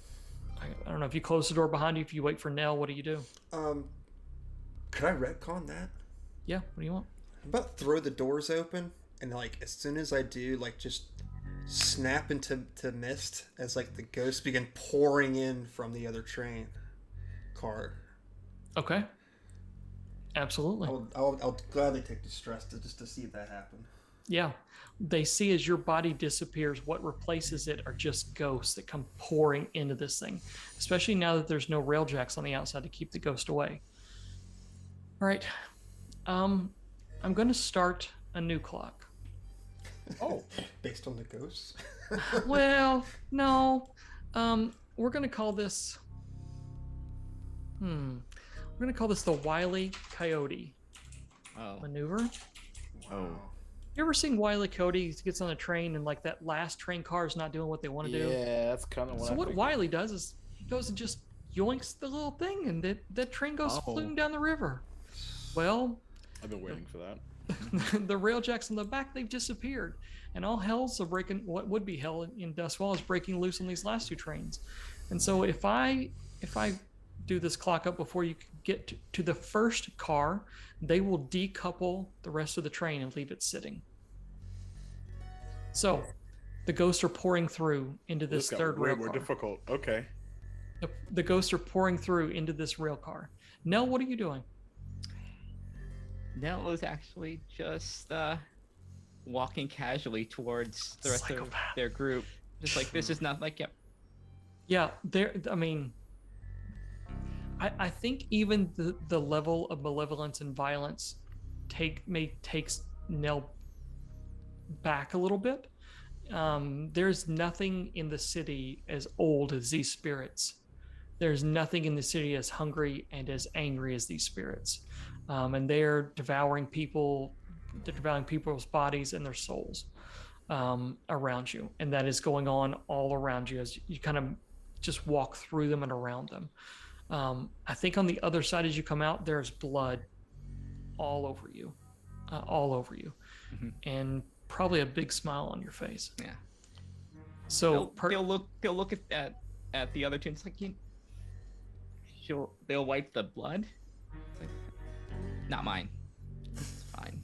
I don't know if you close the door behind you. If you wait for Nell, what do you do? Could I retcon that? Yeah. What do you want? How about throw the doors open and like as soon as I do, like just snap into mist as like the ghosts begin pouring in from the other train car. Okay. Absolutely. I'll gladly take the stress to see that happen. Yeah. They see as your body disappears, what replaces it are just ghosts that come pouring into this thing, especially now that there's no rail jacks on the outside to keep the ghost away. All right. I'm going to start a new clock. Oh, based on the ghosts? Well, no. We're going to call this... We're going to call this the Wile E. Coyote maneuver. Oh. You ever seen Wile E. Coyote gets on a train and like that last train car is not doing what they want to do? Yeah, that's kind of what. So what Wile E. does is he goes and just yoinks the little thing, and that train goes floating down the river. Well, I've been waiting for that. the rail jacks in the back, they've disappeared, and all hell's breaking. What would be hell in Dustfall is breaking loose on these last two trains. And so if I do this clock up before you get to the first car, they will decouple the rest of the train and leave it sitting. So the ghosts are pouring through into this third rail car. More difficult. Okay. The ghosts are pouring through into this rail car. Nell, what are you doing? Nell is actually just walking casually towards the rest of their group. Just like, this is not like, yep. Yeah, I mean, I think even the level of malevolence and violence takes Nell back a little bit. There's nothing in the city as old as these spirits. There's nothing in the city as hungry and as angry as these spirits. And they're devouring people. They're devouring people's bodies and their souls around you. And that is going on all around you as you kind of just walk through them and around them. I think on the other side as you come out, there's blood all over you, and probably a big smile on your face. Yeah. So they'll look at the other two. And it's like, they'll wipe the blood. It's like, not mine. It's fine.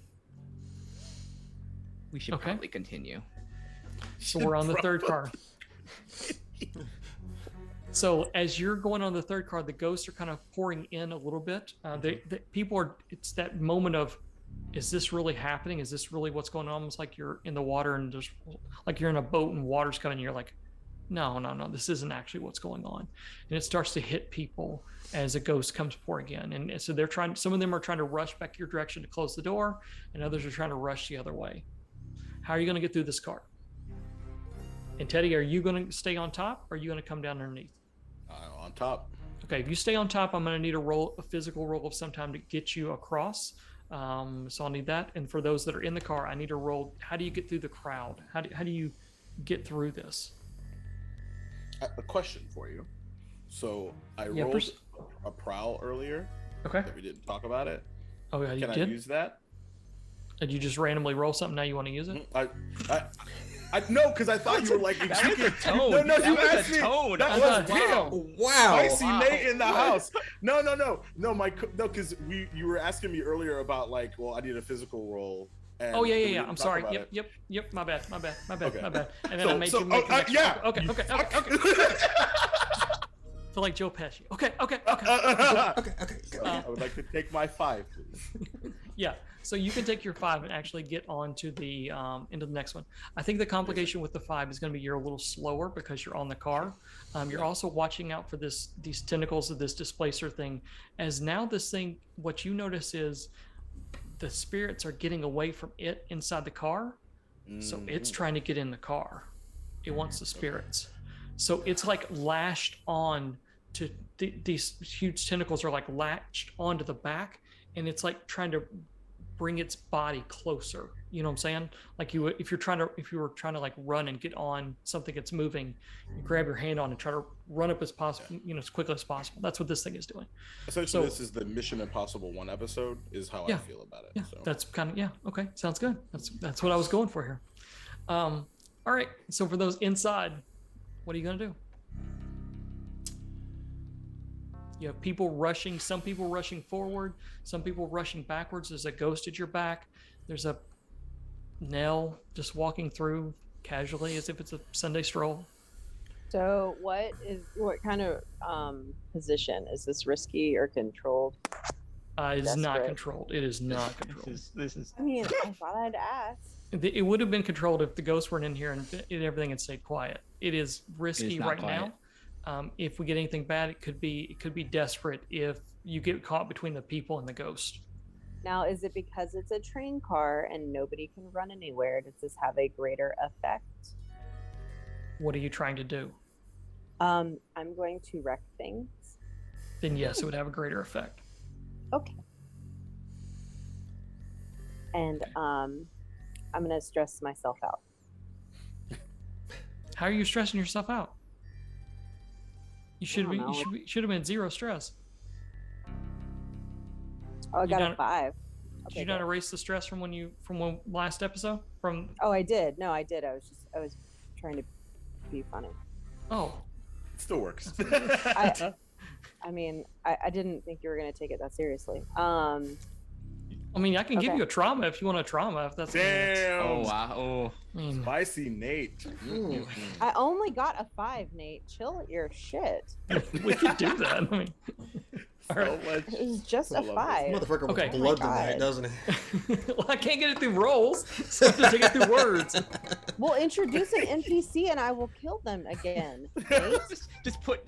We should probably continue. So we're on the third car. So as you're going on the third car, the ghosts are kind of pouring in a little bit. It's that moment of, is this really happening? Is this really what's going on? Almost like you're in the water and there's like you're in a boat and water's coming and you're like, no, this isn't actually what's going on. And it starts to hit people as a ghost comes pouring in. And so some of them are trying to rush back your direction to close the door, and others are trying to rush the other way. How are you going to get through this car? And Teddy, are you going to stay on top or are you going to come down underneath? On top. Okay, if you stay on top, I'm going to need a physical roll of some time to get you across. So I'll need that. And for those that are in the car, I need a roll. How do you get through the crowd? How do you get through this? A question for you. So I rolled a prowl earlier. Okay. That we didn't talk about it. Oh yeah, you Can did? I use that? Did you just randomly roll something? Now you want to use it? I no, because I thought you were like, that was a tone. No, that you was asked a me. tone. That was damn. Wow. Spicy Nate in the house. No, because you were asking me earlier about like, well, I need a physical roll. And Oh we yeah. didn't I'm talk sorry. about Yep. it. My bad. Okay. And then I made you make an extra. yeah. Okay. Feel like Joe Pesci. Okay. Okay. I would like to take my 5, please. Yeah, so you can take your 5 and actually get onto the into the next one. I think the complication with the 5 is going to be you're a little slower because you're on the car. You're also watching out for these tentacles of this displacer thing. As now this thing, what you notice is the spirits are getting away from it inside the car, so it's trying to get in the car. It wants the spirits, so it's like lashed on to these huge tentacles are like latched onto the back, and it's like trying to bring its body closer. You know what I'm saying? Like if you were trying to like run and get on something that's moving, you grab your hand on and try to run up as possible, as quickly as possible. That's what this thing is doing. Essentially, this is the Mission Impossible 1 episode, is how I feel about it. Yeah, so. that's kind of okay. Sounds good. That's what I was going for here. All right. So for those inside, what are you gonna do? You have people rushing, some people rushing forward, some people rushing backwards. There's a ghost at your back. There's a Nell just walking through casually as if it's a Sunday stroll. So what kind of position is this? Risky or controlled? It is not Desperate. controlled. It is not controlled. This is I mean, I thought I'd ask. It would have been controlled if the ghosts weren't in here and everything had stayed quiet. It is risky not right quiet. now. If we get anything bad, it could be desperate if you get caught between the people and the ghost. Now, is it because it's a train car and nobody can run anywhere? Does this have a greater effect? What are you trying to do? I'm going to wreck things. Then yes, it would have a greater effect. Okay. And I'm gonna stress myself out. How are you stressing yourself out? You should don't know. should have been 0 stress. Oh, I got not- a 5. Did you not erase the stress from when last episode? Oh, I did. No, I did. I was trying to be funny. Oh, It still works. I mean, I didn't think you were gonna take it that seriously. I mean, I can give Okay. you a trauma if you want a trauma. If that's Damn. oh wow. Oh, I mean, Spicy Nate. Ooh. I only got a 5, Nate. Chill your shit. we could do that. I mean, all So right. much. It was just I a love this. 5. Motherfucker Okay. with Oh blood my tonight, God. doesn't he? Well, I can't get it through rolls, so I have to take it through words. We'll introduce an NPC and I will kill them again. Nate? just put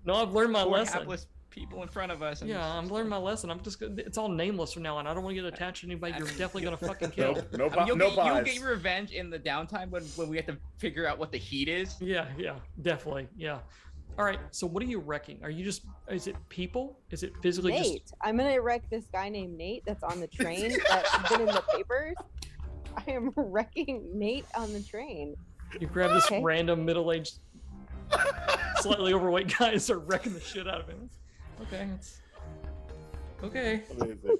No, I've learned my four lesson. hapless people in front of us. And Yeah, I'm learning my lesson. I'm just gonna, it's all nameless from now on. I don't want to get attached to anybody. You're definitely gonna fucking kill. No, I mean, you'll, no get, you'll pause. get your revenge in the downtime when we have to figure out what the heat is. Yeah, definitely. Yeah. All right. So what are you wrecking? Is it people? Is it physically just Nate. I'm gonna wreck this guy named Nate that's on the train that's been in the papers. I am wrecking Nate on the train. you grab this Okay. random middle-aged, slightly overweight guy and start wrecking the shit out of him? Okay. Okay. Amazing.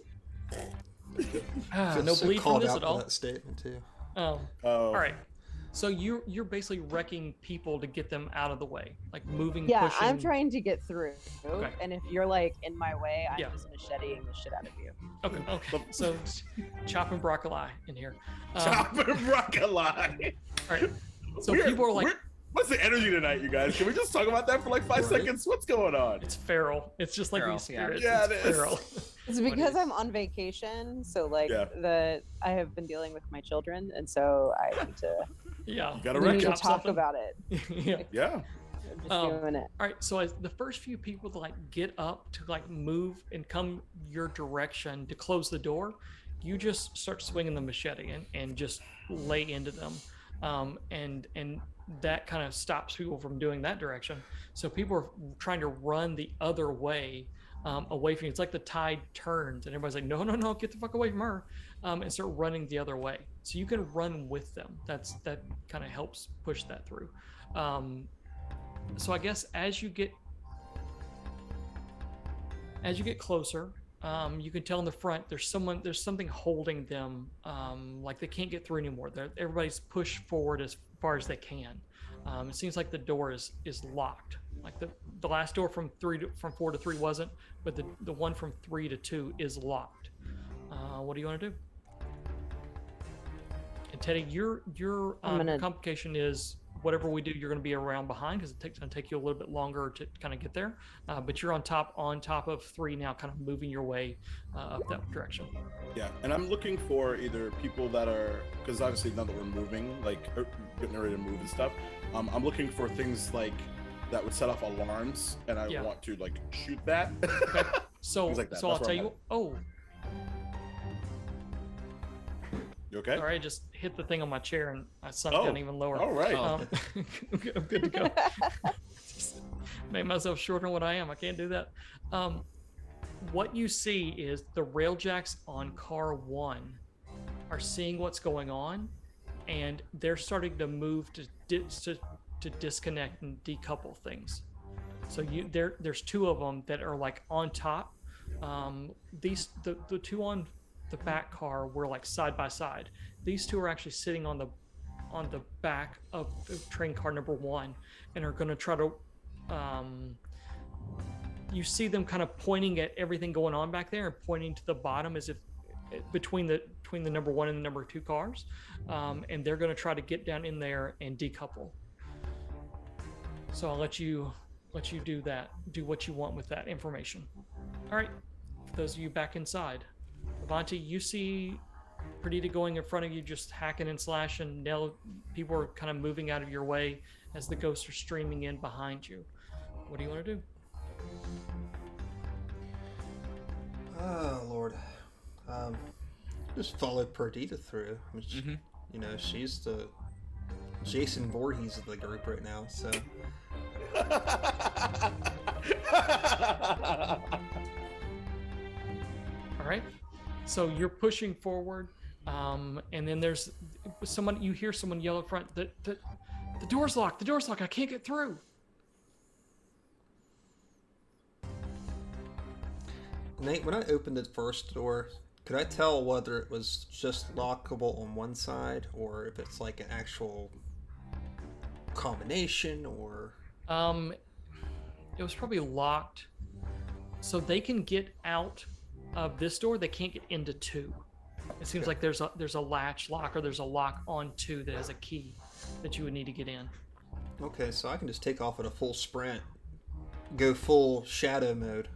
Feel No so bleed from called this out at for all. that statement too. Oh. All right. So you're basically wrecking people to get them out of the way, like moving, Yeah, pushing. I'm trying to get through. Okay. And if you're like in my way, I'm Yeah. just macheteing the shit out of you. Okay. So chopping broccoli in here. Chopping broccoli. All right. So people are like, what's the energy tonight, you guys? Can we just talk about that for like 5 Right. seconds? What's going on? it's feral. It's just like Feral, these yeah. spirits. Yeah, it's it is. feral. It's What because is- I'm on vacation, so like Yeah. I have been dealing with my children, and so I need to, Yeah. gotta we wreck need to it. Chop talk something. about it. Yeah. Yeah. I'm just Um, doing it. All right. So as the first few people to like get up to like move and come your direction to close the door, you just start swinging the machete and just lay into them, and that kind of stops people from doing that direction. So people are trying to run the other way, away from you. It's like the tide turns and everybody's like, no, get the fuck away from her, and start running the other way. So you can run with them. That kind of helps push that through. So I guess as you get closer, you can tell in the front there's something holding them, like they can't get through anymore. Everybody's pushed forward as far as they can. It seems like the door is locked. Like the last door from 4 to 3 wasn't, but the one from 3 to 2 is locked. What do you want to do? And Teddy, your I'm gonna- complication is whatever we do, you're going to be around behind because it's going to take you a little bit longer to kind of get there. But you're on top of 3 now, kind of moving your way up that direction. Yeah, and I'm looking for either people that are, because obviously now that we're moving, like getting ready to move and stuff, I'm looking for things like that would set off alarms, and I want to like shoot that. Okay. So, Things like that. so I'll That's where tell I'm you. Oh, You okay? sorry, I just hit the thing on my chair and I sunk Oh, down even lower. all right. I'm good to go. Made myself shorter than what I am. I can't do that. What you see is the railjacks on car 1 are seeing what's going on, and they're starting to move to disconnect and decouple things. So there's 2 of them that are like on top. The 2 on the back car were like side by side. These 2 are actually sitting on the back of the train car number 1 and are going to try to you see them kind of pointing at everything going on back there and pointing to the bottom as if between the number 1 and the number 2 cars, and they're going to try to get down in there and decouple. So I'll let you do that, do what you want with that information. All right, for those of you back inside, Avanti, you see Perdita going in front of you, just hacking and slashing. Nell, people are kind of moving out of your way as the ghosts are streaming in behind you. What do you want to do? Oh Lord, just follow Perdita through. I mean, you know, she's the Jason Voorhees of the group right now. So All right. So you're pushing forward, and then there's someone. You hear someone yell up front. The door's locked. The door's locked. I can't get through. Nate, when I opened the first door, could I tell whether it was just lockable on one side or if it's like an actual combination or? It was probably locked, so they can get out of this door. They can't get into 2. It seems like there's a latch lock, or there's a lock on 2 that has a key that you would need to get in. Okay, so I can just take off at a full sprint, go full shadow mode,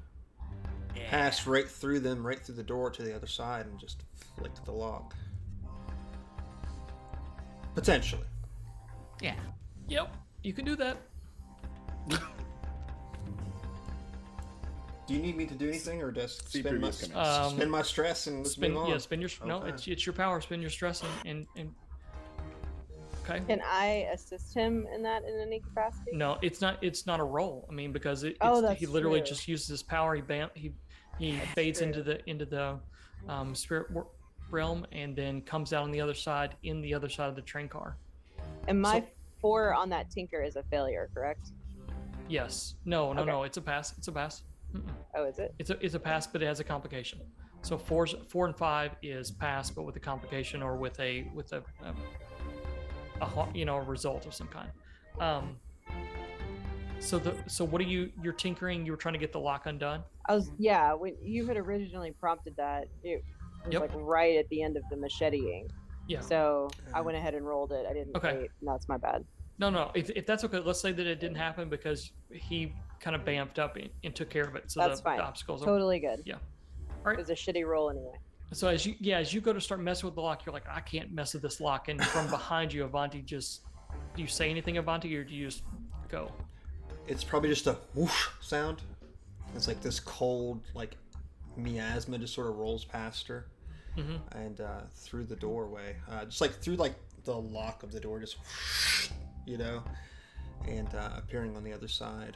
pass right through them, right through the door to the other side, and just flick the lock. Potentially. Yeah. Yep, you can do that. Do you need me to do anything, or just See spend my, previous commands. spend my stress and let's move on? Yeah, spend your no. Okay. It's your power. Spend your stress and okay. Can I assist him in that in any capacity? No, it's not a roll. I mean, because That's he literally true. just uses his power. He fades true. into the spirit realm and then comes out on the other side of the train car. And my So- 4 on that tinker is a failure, correct? Yes. No. Okay. It's a pass. It's a pass. Oh, is it? It's a pass, but it has a complication. So 4 and 5 is pass, but with a complication or with a result of some kind. So what are you're tinkering? You were trying to get the lock undone. When you had originally prompted that, it was Yep. like right at the end of the macheteing. Yeah. So I went ahead and rolled it. I didn't Okay. wait. No, it's my bad. No. If that's okay, let's say that it didn't happen because he kind of bamped up and took care of it. So That's the fine. obstacles. Totally good. Yeah. All right. It was a shitty roll anyway. So as you go to start messing with the lock, you're like, I can't mess with this lock. And from behind you, Avanti do you say anything, Avanti, or do you just go? It's probably just a whoosh sound. It's like this cold, like miasma just sort of rolls past her, and through the doorway, just like through like the lock of the door, just whoosh, and appearing on the other side.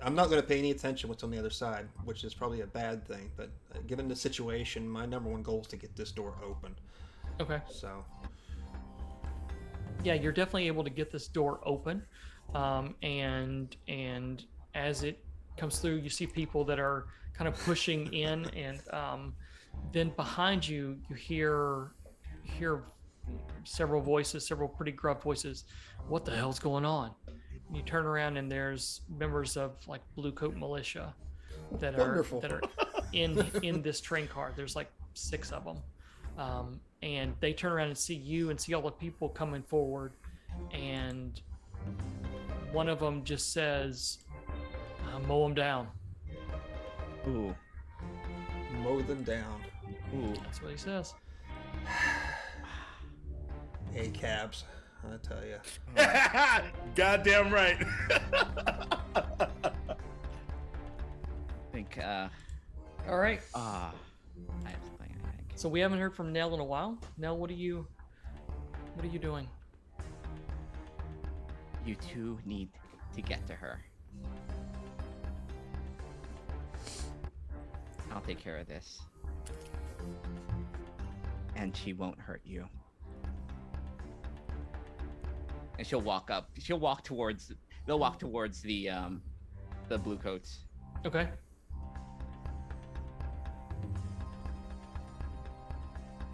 I'm not going to pay any attention what's on the other side, which is probably a bad thing. But given the situation, my number one goal is to get this door open. Okay. So. Yeah, you're definitely able to get this door open, and as it comes through, you see people that are kind of pushing in, and then behind you, you hear several pretty gruff voices. What the hell's going on? And you turn around, and there's members of like Blue Coat Militia that Wonderful. are in this train car. There's like 6 of them. And they turn around and see you and see all the people coming forward, and one of them just says, "Mow them down." Ooh. Mow them down. Ooh. That's what he says. A-cabs, I tell you. Goddamn right. I think All right. I have to play, I think. So we haven't heard from Nell in a while. Nell, what are you doing? You two need to get to her. I'll take care of this. And she won't hurt you. And she'll walk up. She'll walk towards. They'll walk towards the blue coats. Okay.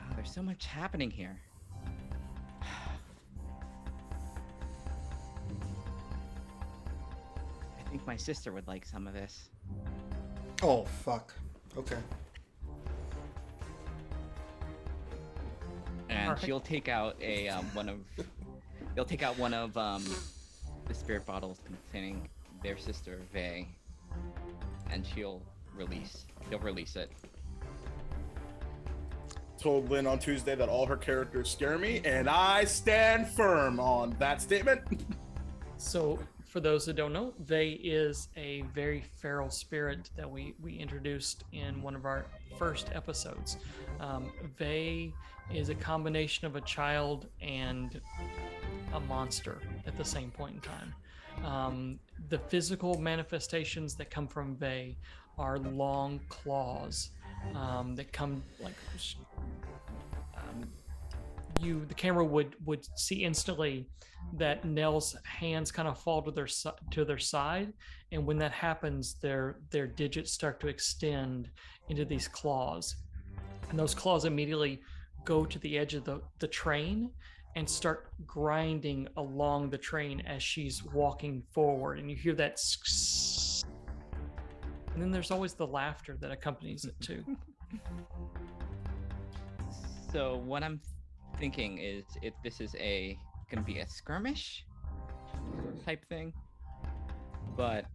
Oh, there's so much happening here. I think my sister would like some of this. Oh, fuck. Okay. And Alright. she'll take out a they'll take out one of the spirit bottles containing their sister Vey, and they'll release it. Told Lynn on Tuesday that all her characters scare me, and I stand firm on that statement. So for those that don't know, Vey is a very feral spirit that we introduced in one of our first episodes. Vey is a combination of a child and a monster at the same point in time. The physical manifestations that come from Vey are long claws that come like the camera would see instantly that Nell's hands kind of fall to their side, and when that happens, their digits start to extend into these claws, and those claws immediately go to the edge of the train and start grinding along the train as she's walking forward, and you hear that and then there's always the laughter that accompanies it too. So what I'm thinking is if this is gonna be a skirmish type thing, but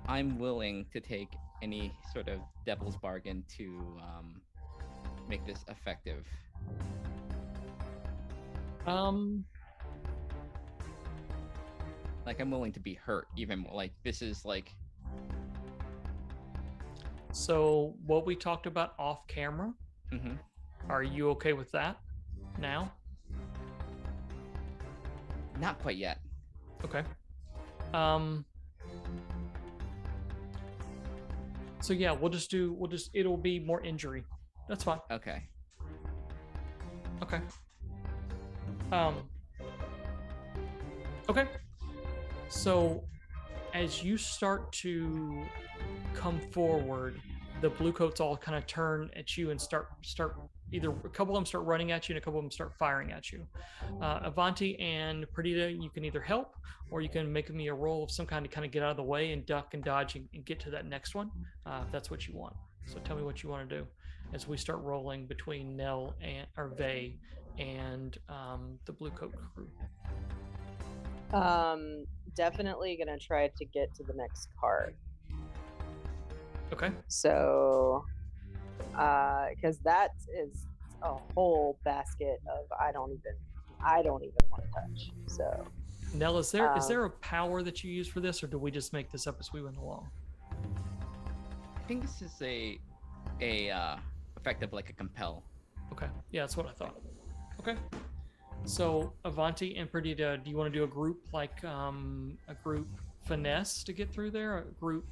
I'm willing to take any sort of devil's bargain to make this effective. Like I'm willing to be hurt even more. Like this is like So what we talked about off camera, mhm. are you okay with that now? Not quite yet. Okay. So yeah, it'll be more injury. That's fine. Okay. Okay. Okay. So as you start to come forward, the blue coats all kind of turn at you and start either a couple of them start running at you and a couple of them start firing at you. Avanti and Perdita, you can either help or you can make me a roll of some kind to kind of get out of the way and duck and dodge and get to that next one, if that's what you want. So tell me what you want to do as we start rolling between Nell or Vey and the blue coat crew. Definitely gonna try to get to the next card. Okay. So, because that is a whole basket of I don't even want to touch. So, Nell, is there a power that you use for this, or do we just make this up as we went along? I think this is a effective like a compel. Okay. Yeah, that's what I thought. Okay. So Avanti and Perdita, do you want to do a group like a group finesse to get through there? A group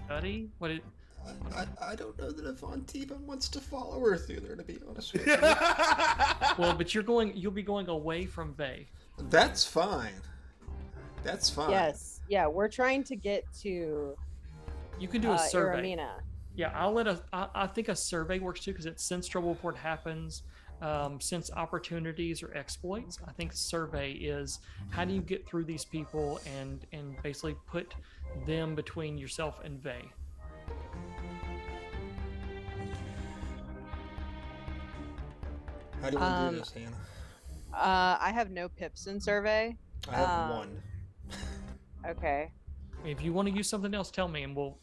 study? I don't know that Avanti even wants to follow her through there, to be honest with you. Well, but you'll be going away from Vey. That's fine. That's fine. yes, yeah, we're trying to get to You can do a survey. Iramina. Yeah, I think a survey works too, because it's since trouble report happens, since opportunities or exploits. I think survey is how do you get through these people and basically put them between yourself and Vey. How do you want to do Um, this, Hannah? I have no pips in survey. I have um, one. Okay. If you want to use something else, tell me, and we'll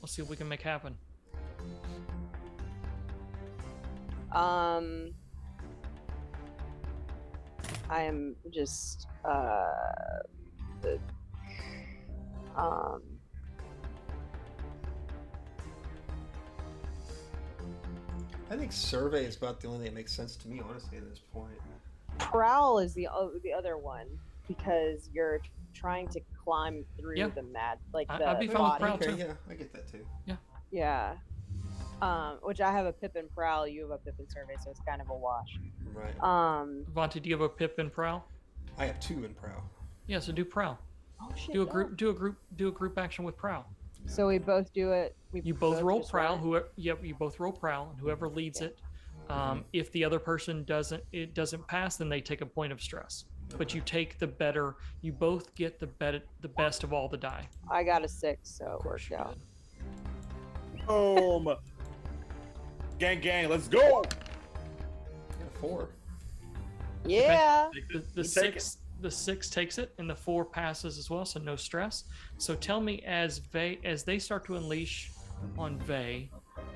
see what we can make happen. I am just um I think survey is about the only thing that makes sense to me, honestly, at this point. prowl is the other one because you're trying to climb through Yeah. the mad like I'd the be fine with body. prowl, Okay, too. yeah, I get that too. Yeah. Which I have a pip and prowl, you have a pip and survey, so it's kind of a wash. Right. Vontae, do you have a pip and prowl? I have 2 in prow. Yeah, so do prowl. Oh shit. Do a no. group action with prowl. So we both do it. You both roll just prowl. it? Whoever, yep, you both roll prowl, and whoever leads it. If the other person doesn't pass, then they take a point of stress. But you take the better. You both get the best of all the die. I got a 6, so Of it course worked you out. did. Boom. Gang, let's go. Yeah, 4. Yeah. The Take it. six takes it, and the 4 passes as well, so no stress. So tell me, as they start to unleash on Vey,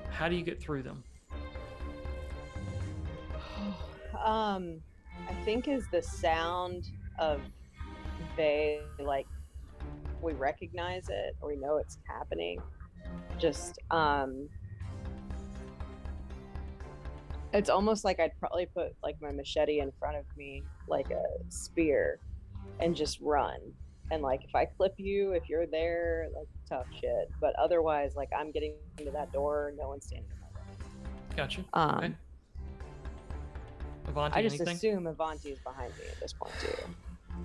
how do you get through them? I think is the sound of they like we recognize it or we know it's happening. Just it's almost like I'd probably put like my machete in front of me like a spear and just run. And like if I clip you, if you're there, like tough shit. But otherwise, like I'm getting into that door, no one's standing in my way. Gotcha. Um, Okay. Avanti, I just anything? assume Avanti is behind me at this point too.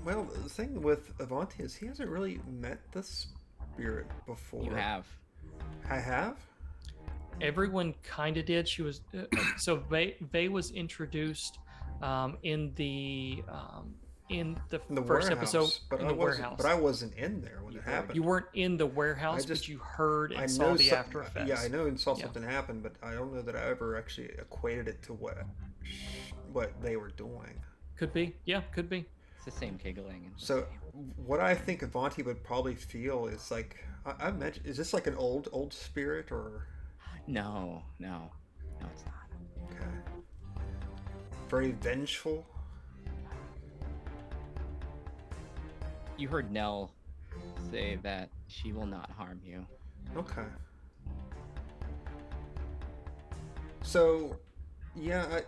Well, the thing with Avanti is he hasn't really met the spirit before. You have. I have? Everyone kind of did. She was so Vey was introduced in the In the first warehouse, episode but in I the wasn't, warehouse. But I wasn't in there when it happened. You weren't in the warehouse, just- but you heard and I saw know the some- after effects. Yeah, I know and saw Yeah. something happen, but I don't know that I ever actually equated it to what they were doing. Could be. Yeah, could be. It's the same giggling. And the So same- what I think Avanti would probably feel is like I mentioned, is this like an old spirit or No, it's not. okay. Very vengeful? You heard Nell say that she will not harm you. Okay. So, yeah,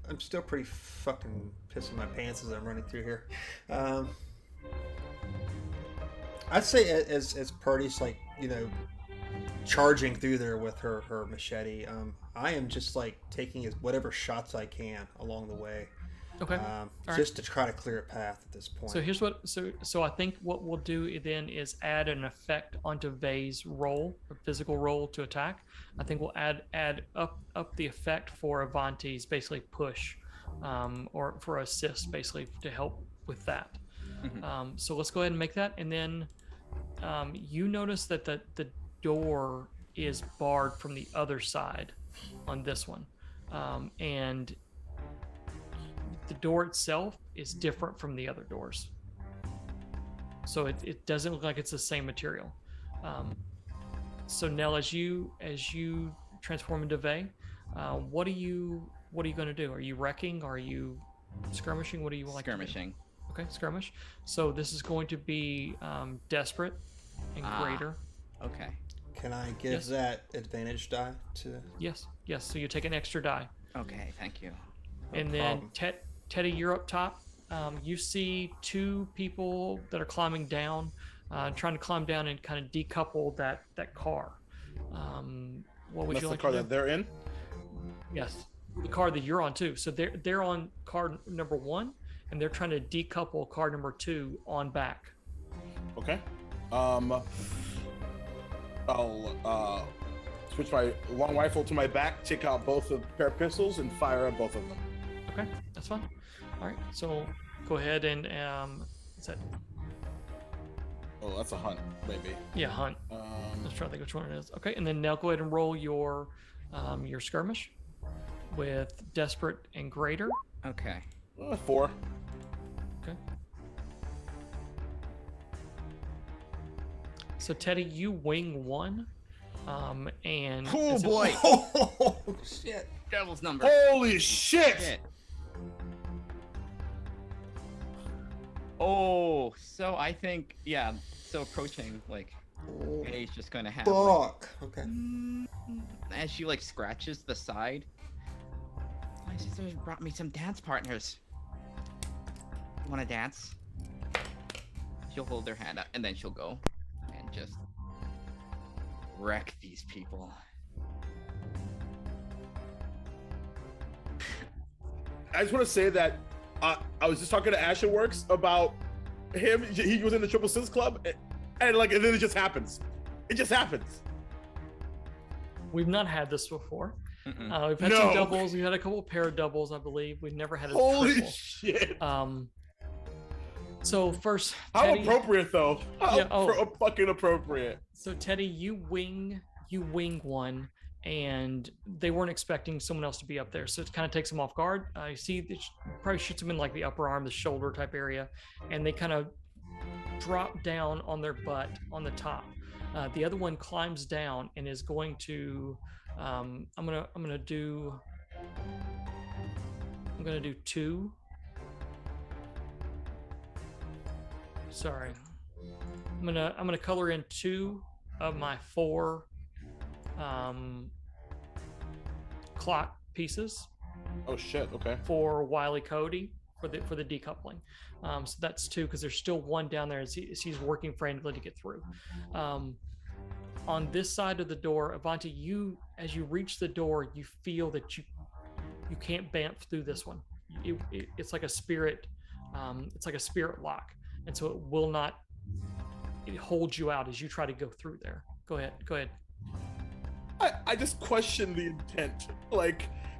I'm still pretty fucking pissing my pants as I'm running through here. I'd say as Purdy's like, charging through there with her machete, I am just like taking whatever shots I can along the way. Okay. right. Just to try to clear a path at this point. So here's what. So I think what we'll do then is add an effect onto Vey's roll, a physical roll to attack. I think we'll add up the effect for Avanti's basically push, or for assist basically to help with that. So let's go ahead and make that, and then you notice that the door is barred from the other side on this one, and the door itself is different from the other doors. So it doesn't look like it's the same material. So Nell, as you transform into Vey, what are you going to do? Are you wrecking? Are you skirmishing? What do you like? Skirmishing. Okay, skirmish. So this is going to be desperate and greater. Okay. Can I give Yes. that advantage die to? Yes. So you take an extra die. Okay, thank you. And then Teddy, you're up top. You see 2 people that are climbing down, trying to climb down and kind of decouple that car. What would That's you the like car to do? that they're in. Yes, the car that you're on too. So they're on car number 1, and they're trying to decouple car number 2 on back. Okay. I'll switch my long rifle to my back, take out both of the pair of pistols, and fire at both of them. Okay, that's fine. All right, so go ahead and what's that? Oh, that's a hunt, maybe. Yeah, hunt. Let's try to think which one it is. Okay, and then now go ahead and roll your skirmish with desperate and greater. Okay. 4. Okay. So Teddy, you wing 1, and Cool is it- boy. Oh shit! Devil's number. Holy shit! Shit. Oh, so I think So approaching Oh, Faye's just gonna have fuck. Okay. as she scratches the side. My sister's brought me some dance partners. You wanna dance? She'll hold their hand up and then she'll go and just wreck these people. I just want to say that I was just talking to Ashenworks about him. He was in the Triple Six Club, and then it just happens. It just happens. we've not had this before. Mm-mm. We've had No. some doubles. We've had a couple pair of doubles, I believe. We've never had a Holy triple. shit! So first, How Teddy, appropriate, though. How Yeah, fucking appropriate. So Teddy, you wing 1, and they weren't expecting someone else to be up there, so it kind of takes them off guard. You see, it probably shoots them in the upper arm, the shoulder type area, and they kind of drop down on their butt on the top. The other one climbs down and is going to. I'm gonna do 2. Sorry. I'm gonna color in 2 of my 4 clock pieces Oh shit. Okay. for Wile E. Cody for the decoupling. So that's 2 because there's still 1 down there as he's working frantically to get through. On this side of the door, Avanti, as you reach the door, you feel that you can't bamf through this one. It's like a spirit. It's like a spirit lock, and so it will not. It holds you out as you try to go through there. Go ahead. I just question the intent.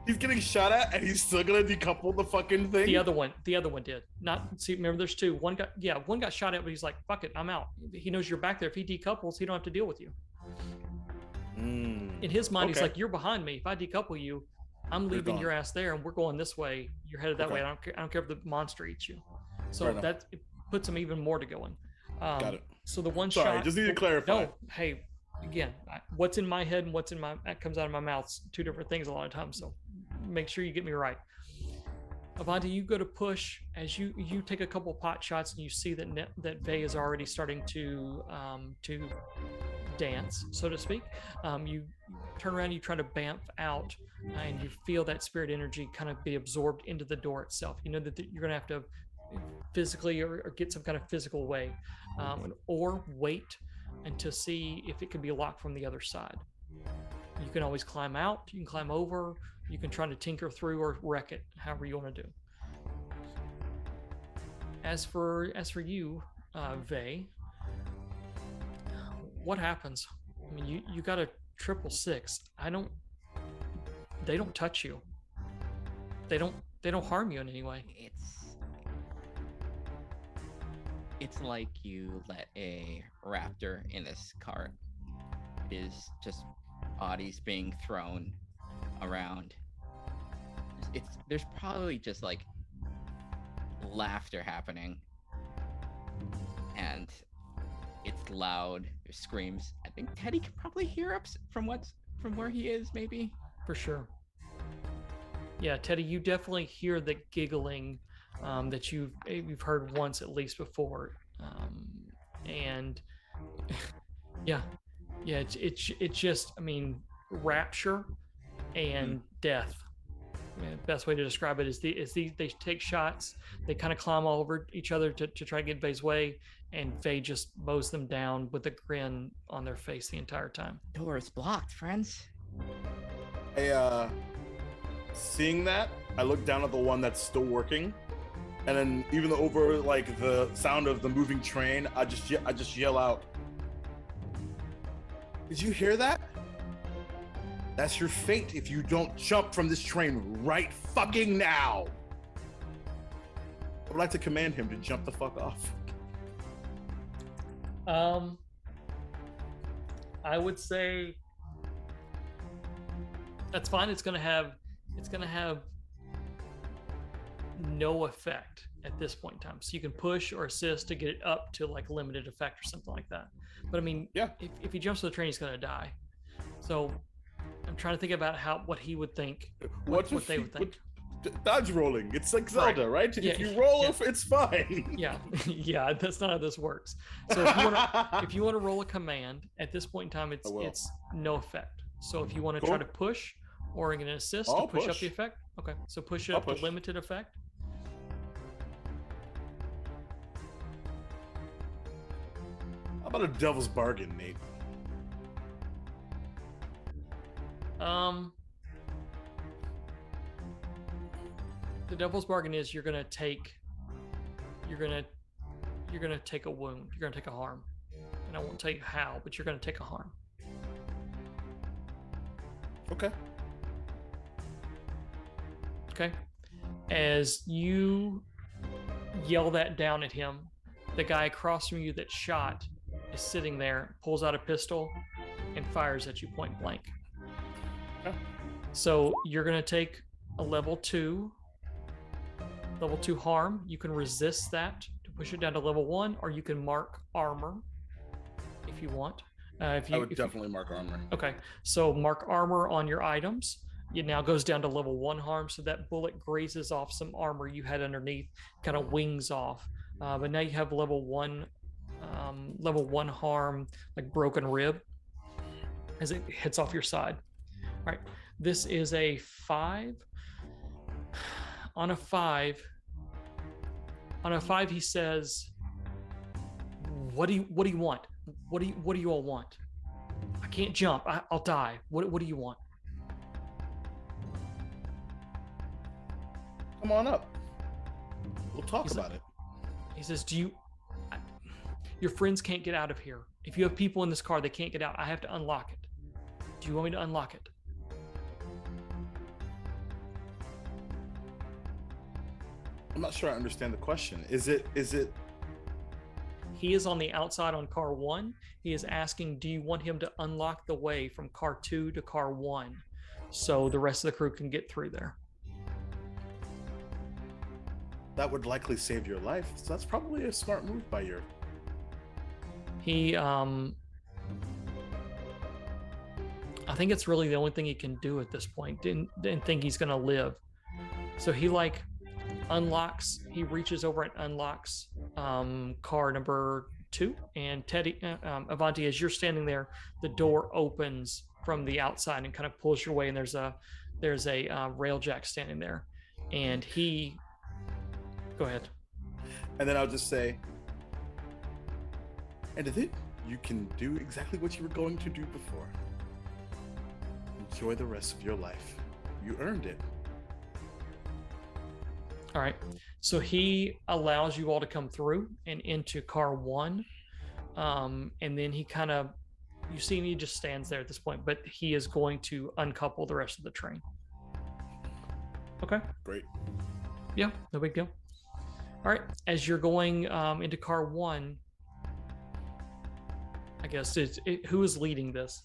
He's getting shot at, and he's still gonna decouple the fucking thing. The other one did not see. Remember, there's 2. One got shot at, but he's like, "Fuck it, I'm out." He knows you're back there. If he decouples, he don't have to deal with you. In his mind, he's Okay. like, "You're behind me. If I decouple you, I'm leaving gone. your ass there, and we're going this way. You're headed that Okay. way. I don't care if the monster eats you." So Fair enough. that it puts him even more to going. Got it. So the one Sorry, shot. just need to clarify. No, hey, again, what's in my head and what's comes out of my mouth, 2 different things a lot of times. So make sure you get me right. Avanti, you go to push as you take a couple pot shots and you see that Vey is already starting to dance, so to speak. You turn around, you try to bamf out, and you feel that spirit energy kind of be absorbed into the door itself. You know that you're going to have to physically or get some kind of physical way, or wait and to see if it can be locked from the other side. You can always climb out, you can climb over, you can try to tinker through or wreck it, however you want to do. As for you, Vey, what happens? I mean, you got a 666. They don't touch you. They don't harm you in any way. It's like you let a raptor in this cart. It is just bodies being thrown around. There's probably just laughter happening, and it's loud. There's screams. I think Teddy can probably hear us from where he is, maybe. For sure. Yeah, Teddy, you definitely hear the giggling that you've heard once at least before, and it's just, I mean, rapture and death. I mean, the best way to describe it is they take shots, they kind of climb all over each other to try to get Vey's way, and Vey just mows them down with a grin on their face the entire time. Door is blocked, friends. Seeing that, I look down at the one that's still working, and then even over the sound of the moving train, I just yell out, "Did you hear that? That's your fate if you don't jump from this train right fucking now." I would like to command him to jump the fuck off. I would say that's fine. It's gonna have no effect at this point in time. So you can push or assist to get it up to like limited effect or something like that. But I mean, Yeah. if he jumps to the train, he's gonna die. So I'm trying to think about what he would think, what if they he- would think. Dodge rolling. It's like Right. Zelda, right? Yeah, If you roll, yeah. it's fine. Yeah, yeah, that's not how this works. So if you want to roll a command at this point in time, I will. it's no effect. So if you want to Cool. try to push or an assist I'll to push up push. the effect, okay. So push it I'll up push. to limited effect. How about a devil's bargain, Nate? The devil's bargain is you're gonna take a wound, you're gonna take a harm, and I won't tell you how, but you're gonna take a harm. Okay. Okay. As you yell that down at him, the guy across from you that shot is sitting there, pulls out a pistol, and fires at you point blank. Okay. So you're going to take a level 2 harm. You can resist that to push it down to level 1, or you can mark armor if you want. I would definitely mark armor. Okay, so mark armor on your items. It now goes down to level 1 harm, so that bullet grazes off some armor you had underneath, kind of wings off. But now you have level 1 harm, like broken rib, as it hits off your side. All right, this is a 5. On a 5, he says, "What do you want? What do you all want? I can't jump. I'll die. What do you want?" Come on up. We'll talk He's about it. He says, your friends can't get out of here. If you have people in this car, they can't get out. I have to unlock it. Do you want me to unlock it? I'm not sure I understand the question. Is it He is on the outside on car 1. He is asking, do you want him to unlock the way from car 2 to car 1 so the rest of the crew can get through there? that would likely save your life? So that's probably a smart move by your. He, I think it's really the only thing he can do at this point. Didn't think he's gonna live. So he he reaches over and unlocks car number 2. And Teddy, Avanti, as you're standing there, the door opens from the outside and kind of pulls your way. And there's a railjack standing there, and he. Go ahead. And then I'll just say, and then you can do exactly what you were going to do before. Enjoy the rest of your life. You earned it. All right. So he allows you all to come through and into car 1. And then he kind of, you see him, he just stands there at this point, but he is going to uncouple the rest of the train. Okay. Great. Yeah, no big deal. All right. As you're going into car 1, I guess who is leading this?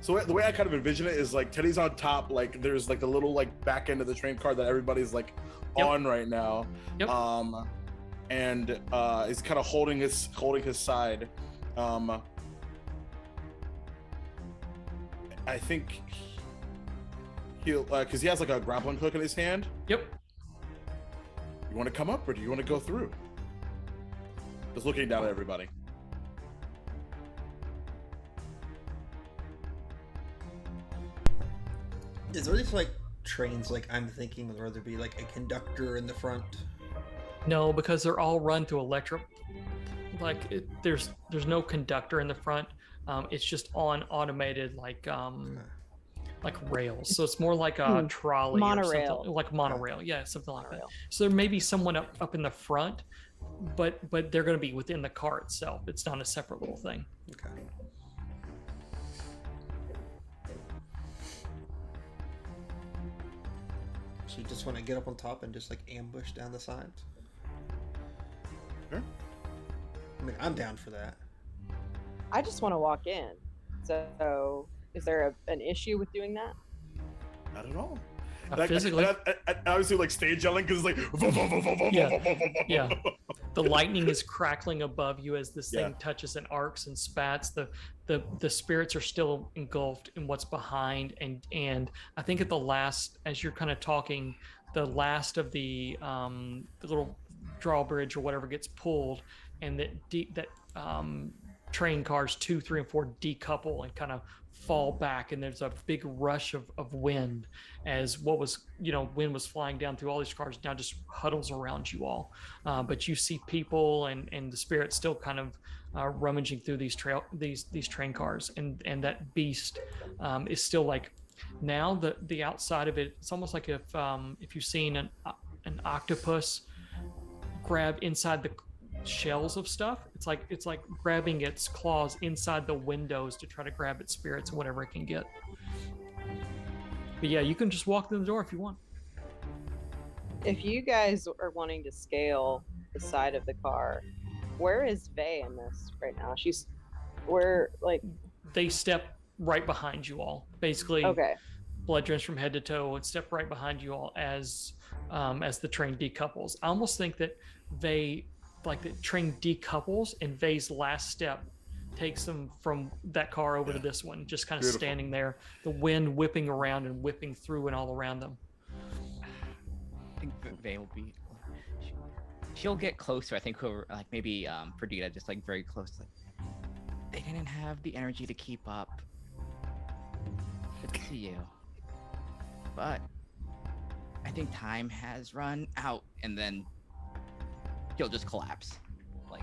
So the way I kind of envision it is like Teddy's on top, like there's like the little like back end of the train car that everybody's like on right now. Yep. And is kind of holding his side. I think he'll because he has like a grappling hook in his hand. Yep. You want to come up or do you want to go through? Just looking down at everybody. Is there these like trains like I'm thinking, or there be like a conductor in the front? No, because they're all run through electric. There's no conductor in the front. It's just on automated like rails. So it's more like a trolley Monorail. or something, like monorail. Yeah, something like that. Monorail. So there may be someone up in the front, but they're going to be within the car itself. It's not a separate little thing. Okay. So you just want to get up on top and just like ambush down the sides? Sure. I mean, I'm down for that. I just want to walk in. So, is there an issue with doing that? Not at all. Physically. I obviously like stage yelling because it's like Yeah. The lightning is crackling above you as this thing Yeah. touches and arcs and spats. The spirits are still engulfed in what's behind, and I think at the last, as you're kind of talking, the last of the little drawbridge or whatever gets pulled, and that train cars 2, 3, and 4 decouple and kind of fall back, and there's a big rush of wind as what was, wind was flying down through all these cars now just huddles around you all. But you see people and the spirit still kind of rummaging through these train cars, and that beast is still like, now the outside of it, it's almost like if you've seen an octopus grab inside the shells of stuff. It's like grabbing its claws inside the windows to try to grab its spirits and whatever it can get. But yeah, you can just walk through the door if you want. If you guys are wanting to scale the side of the car, where is Vey in this right now? They step right behind you all, basically. Okay. Blood drenched from head to toe, and step right behind you all as the train decouples. I almost think that the train decouples, and Vey's last step takes them from that car over to this one, just kind of Beautiful. standing there, the wind whipping around and whipping through and all around them. I think Vey will be. She'll get closer. I think whoever, like maybe Perdita, just like very close. Like they didn't have the energy to keep up. Good to see you. But I think time has run out, and then he'll just collapse. Like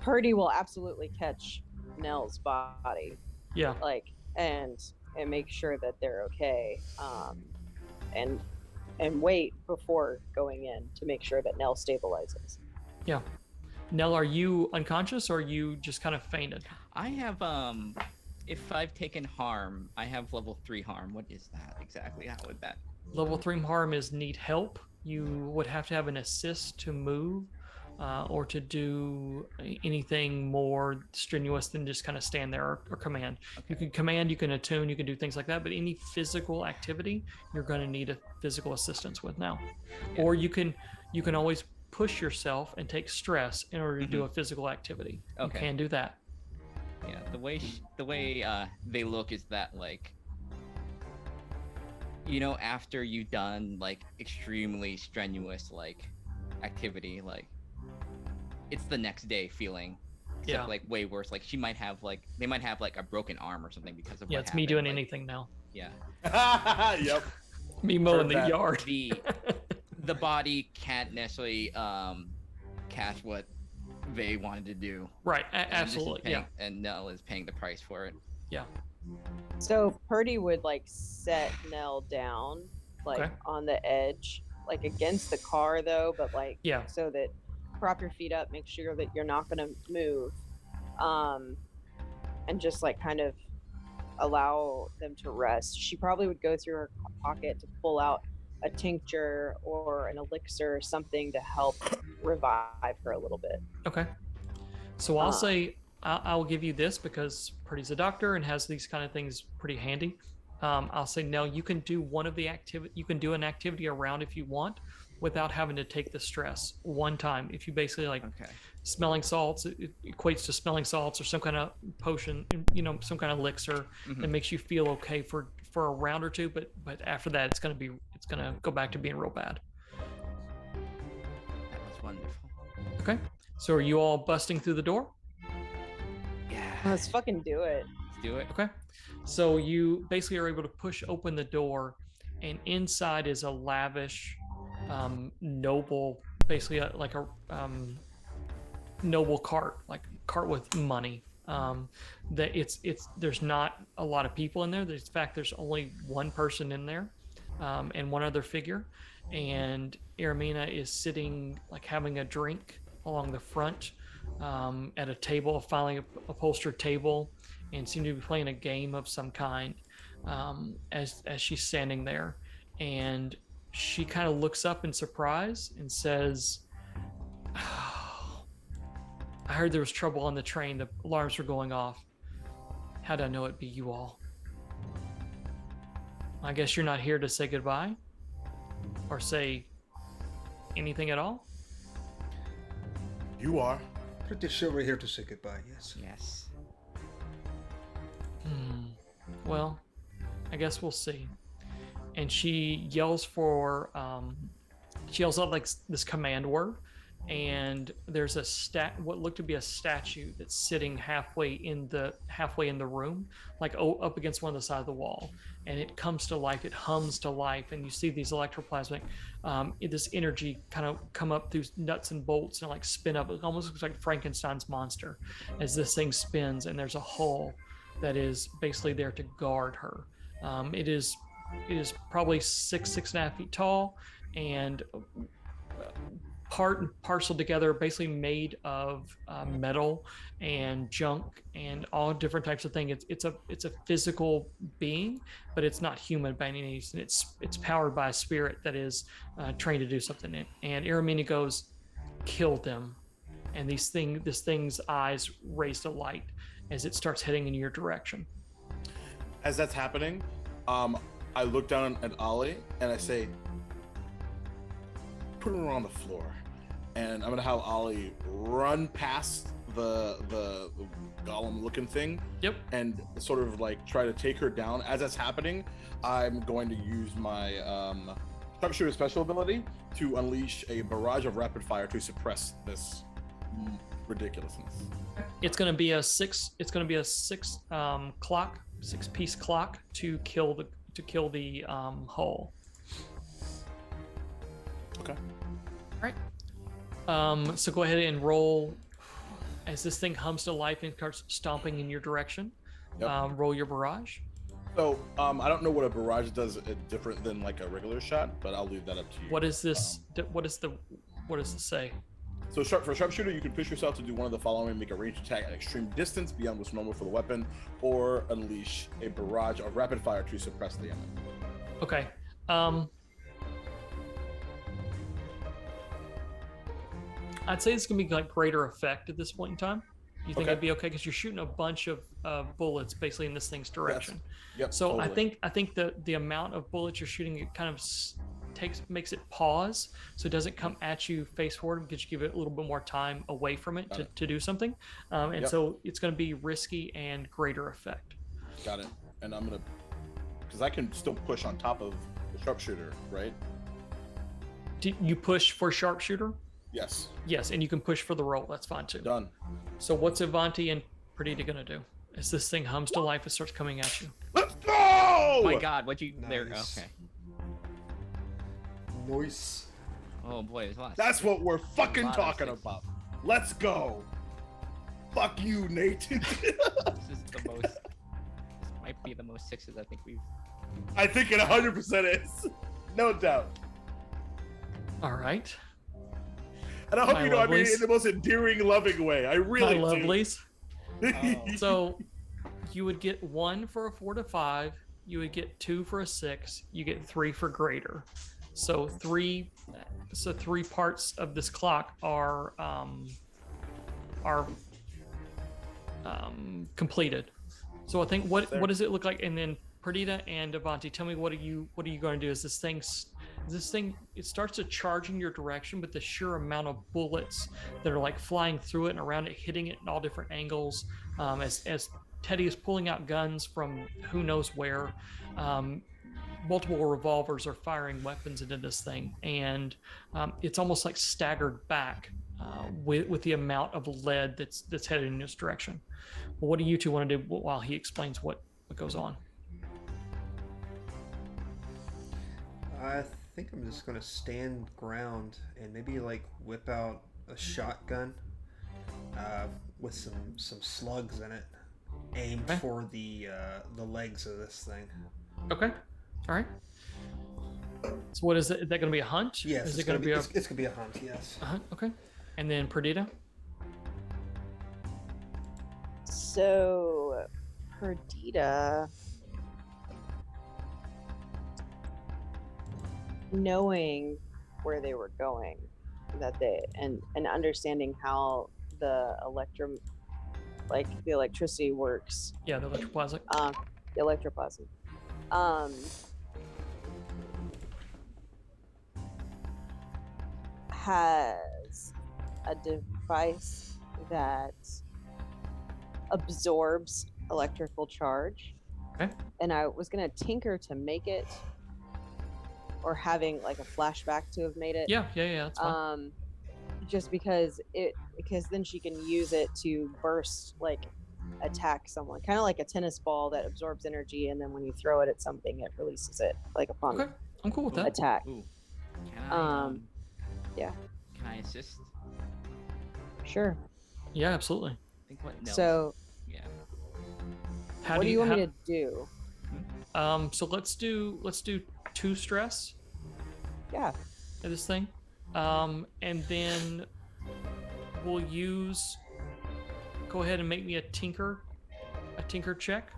Purdy will absolutely catch Nell's body, Yeah. and make sure that they're okay, and wait before going in to make sure that Nell stabilizes. Yeah. Nell, are you unconscious or are you just kind of fainted? I have if I've taken harm, I have level 3 harm. What is that exactly? How would that? Level 3 harm is need help. You would have to have an assist to move, or to do anything more strenuous than just kind of stand there or command. Okay. You can command, you can attune, you can do things like that, but any physical activity, you're going to need a physical assistance with now. Yeah. Or you can always push yourself and take stress in order to do a physical activity. Okay. You can do that. Yeah, the way they look is that, like, after you've done like extremely strenuous like activity, like it's the next day feeling. Except, Yeah. like way worse. Like they might have like a broken arm or something because of Yeah, what it's me happened. doing Like, anything now. Yeah. Yep. Me mowing the that. yard. The body can't necessarily catch what they wanted to do. Right, And this is absolutely. paying- Yeah. And Nell is paying the price for it. So Purdy would set Nell down, Okay. on the edge, against the car though, but Yeah. so that prop your feet up, make sure that you're not going to move, and just kind of allow them to rest. She probably would go through her pocket to pull out a tincture or an elixir or something to help revive her a little bit. Okay. So I'll say I'll give you this because Purdy's a doctor and has these kind of things pretty handy. I'll say, Nell, you can do one of the activity. You can do an activity around if you want, without having to take the stress one time. If you basically Okay. smelling salts, it equates to smelling salts or some kind of potion, some kind of elixir that makes you feel okay for a round or two. But after that, it's gonna go back to being real bad. That was wonderful. Okay. So are you all busting through the door? Yeah. Let's fucking do it. Let's do it. Okay. So you basically are able to push open the door, and inside is a lavish, noble, basically like a noble cart, like cart with money. That there's not a lot of people in there. In fact, there's only one person in there, and one other figure. And Ermina is sitting having a drink along the front, at a table, a finely upholstered table, and seem to be playing a game of some kind, as she's standing there. And she kind of looks up in surprise and says, "Oh, I heard there was trouble on the train. The alarms were going off. How'd I know it'd be you all?" I guess you're not here to say goodbye or say anything at all. You are. Pretty sure we're here to say goodbye, yes. Yes. Well, I guess we'll see. And she yells for, she yells out like this command word, and there's what looked to be a statue that's sitting halfway in the room, like up against one of the side of the wall, and it comes to life. It hums to life, and you see these electroplasmic, this energy kind of come up through nuts and bolts and like spin up. It almost looks like Frankenstein's monster as this thing spins, and there's a hull that is basically there to guard her. It is probably 6.5 feet tall, and part and parcel together, basically made of metal and junk and all different types of things. It's a physical being, but it's not human by any means. It's powered by a spirit that is trained to do something. And Iramini goes, "Kill them," and this thing's eyes raise to light as it starts heading in your direction. As that's happening, I look down at Ollie and I say, "Put her on the floor." And I'm gonna have Ollie run past the golem looking thing. Yep. And sort of like try to take her down. As that's happening, I'm going to use my sharpshooter special ability to unleash a barrage of rapid fire to suppress this ridiculousness. It's going to be a six piece clock to kill the hull. Okay. All right. So go ahead and roll as this thing hums to life and starts stomping in your direction. Yep. Roll your barrage. So I don't know what a barrage does different than like a regular shot, but I'll leave that up to you. What is this? What does it say? So for sharpshooter, you can push yourself to do one of the following: make a ranged attack at extreme distance beyond what's normal for the weapon, or unleash a barrage of rapid fire to suppress the enemy. Okay. I'd say it's gonna be like greater effect at this point in time. You think Okay. it'd be okay because you're shooting a bunch of bullets basically in this thing's direction. Yep. So totally. I think the amount of bullets you're shooting, it kind of makes it pause, so it doesn't come at you face forward, because you give it a little bit more time away from it to do something, and Yep. so it's going to be risky and greater effect. Got it. And I'm gonna, because I can still push on top of the sharpshooter, right? Do you push for sharpshooter? Yes. Yes, and you can push for the roll. That's fine too. Done. So what's Avanti and Perdita going to do as this thing hums to life and starts coming at you? Let's go! Oh my God, what'd you there? Nice. Okay. Nice. Oh boy, there's a lot. That's what we're fucking Lot of talking sixes. about. Let's go. Fuck you, Nate. This is the most. This might be the most sixes I think we've. I think it 100% is. No doubt. All right, And I hope My you know I mean it lovelies. in the most endearing, loving way. I my really do. lovelies. Oh. So you would get 1 for a 4 to 5. You would get 2 for a 6. You get 3 for greater. So three parts of this clock are completed. So I think what does it look like? And then Perdita and Avanti, tell me what are you going to do? Is this thing it starts to charge in your direction, but the sheer amount of bullets that are like flying through it and around it, hitting it in all different angles, as Teddy is pulling out guns from who knows where. Multiple revolvers are firing weapons into this thing, and it's almost like staggered back with the amount of lead that's headed in this direction. Well, what do you two want to do while he explains what goes on? I think I'm just gonna stand ground and maybe like whip out a shotgun with some slugs in it, aimed Okay. for the legs of this thing. Okay, all right. So what is it? Is that going to be a hunt? Yes, Is it's it going to be a it's gonna be a hunt. Yes. hunt? Okay. And then Perdita. So, Perdita, knowing where they were going, and understanding how the electricity works, Yeah, the electroplasmic. the electroplasm. has a device that absorbs electrical charge. Okay. And I was gonna tinker to make it, or having like a flashback to have made it. Yeah, that's fine. Just because then she can use it to burst, like attack someone, kind of like a tennis ball that absorbs energy, and then when you throw it at something, it releases it like a fun Okay, I'm cool with that. attack. Ooh. Can I, yeah. Can I assist? Sure. Yeah, absolutely. I think what? No. So, Yeah. How what do you want me to do? So let's do 2 stress Yeah. at this thing, and then we'll use. Go ahead and make me a tinker check,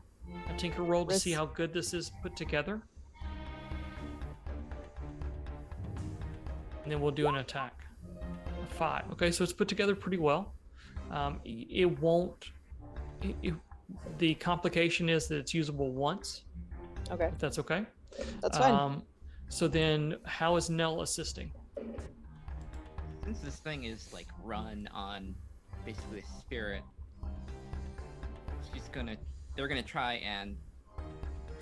a tinker roll to see how good this is put together, and then we'll do an attack. A 5. Okay, so it's put together pretty well. It won't. The complication is that it's usable once. Okay. If that's okay. That's fine. So then, how is Nell assisting? Since this thing is like run on basically a spirit, they're gonna try and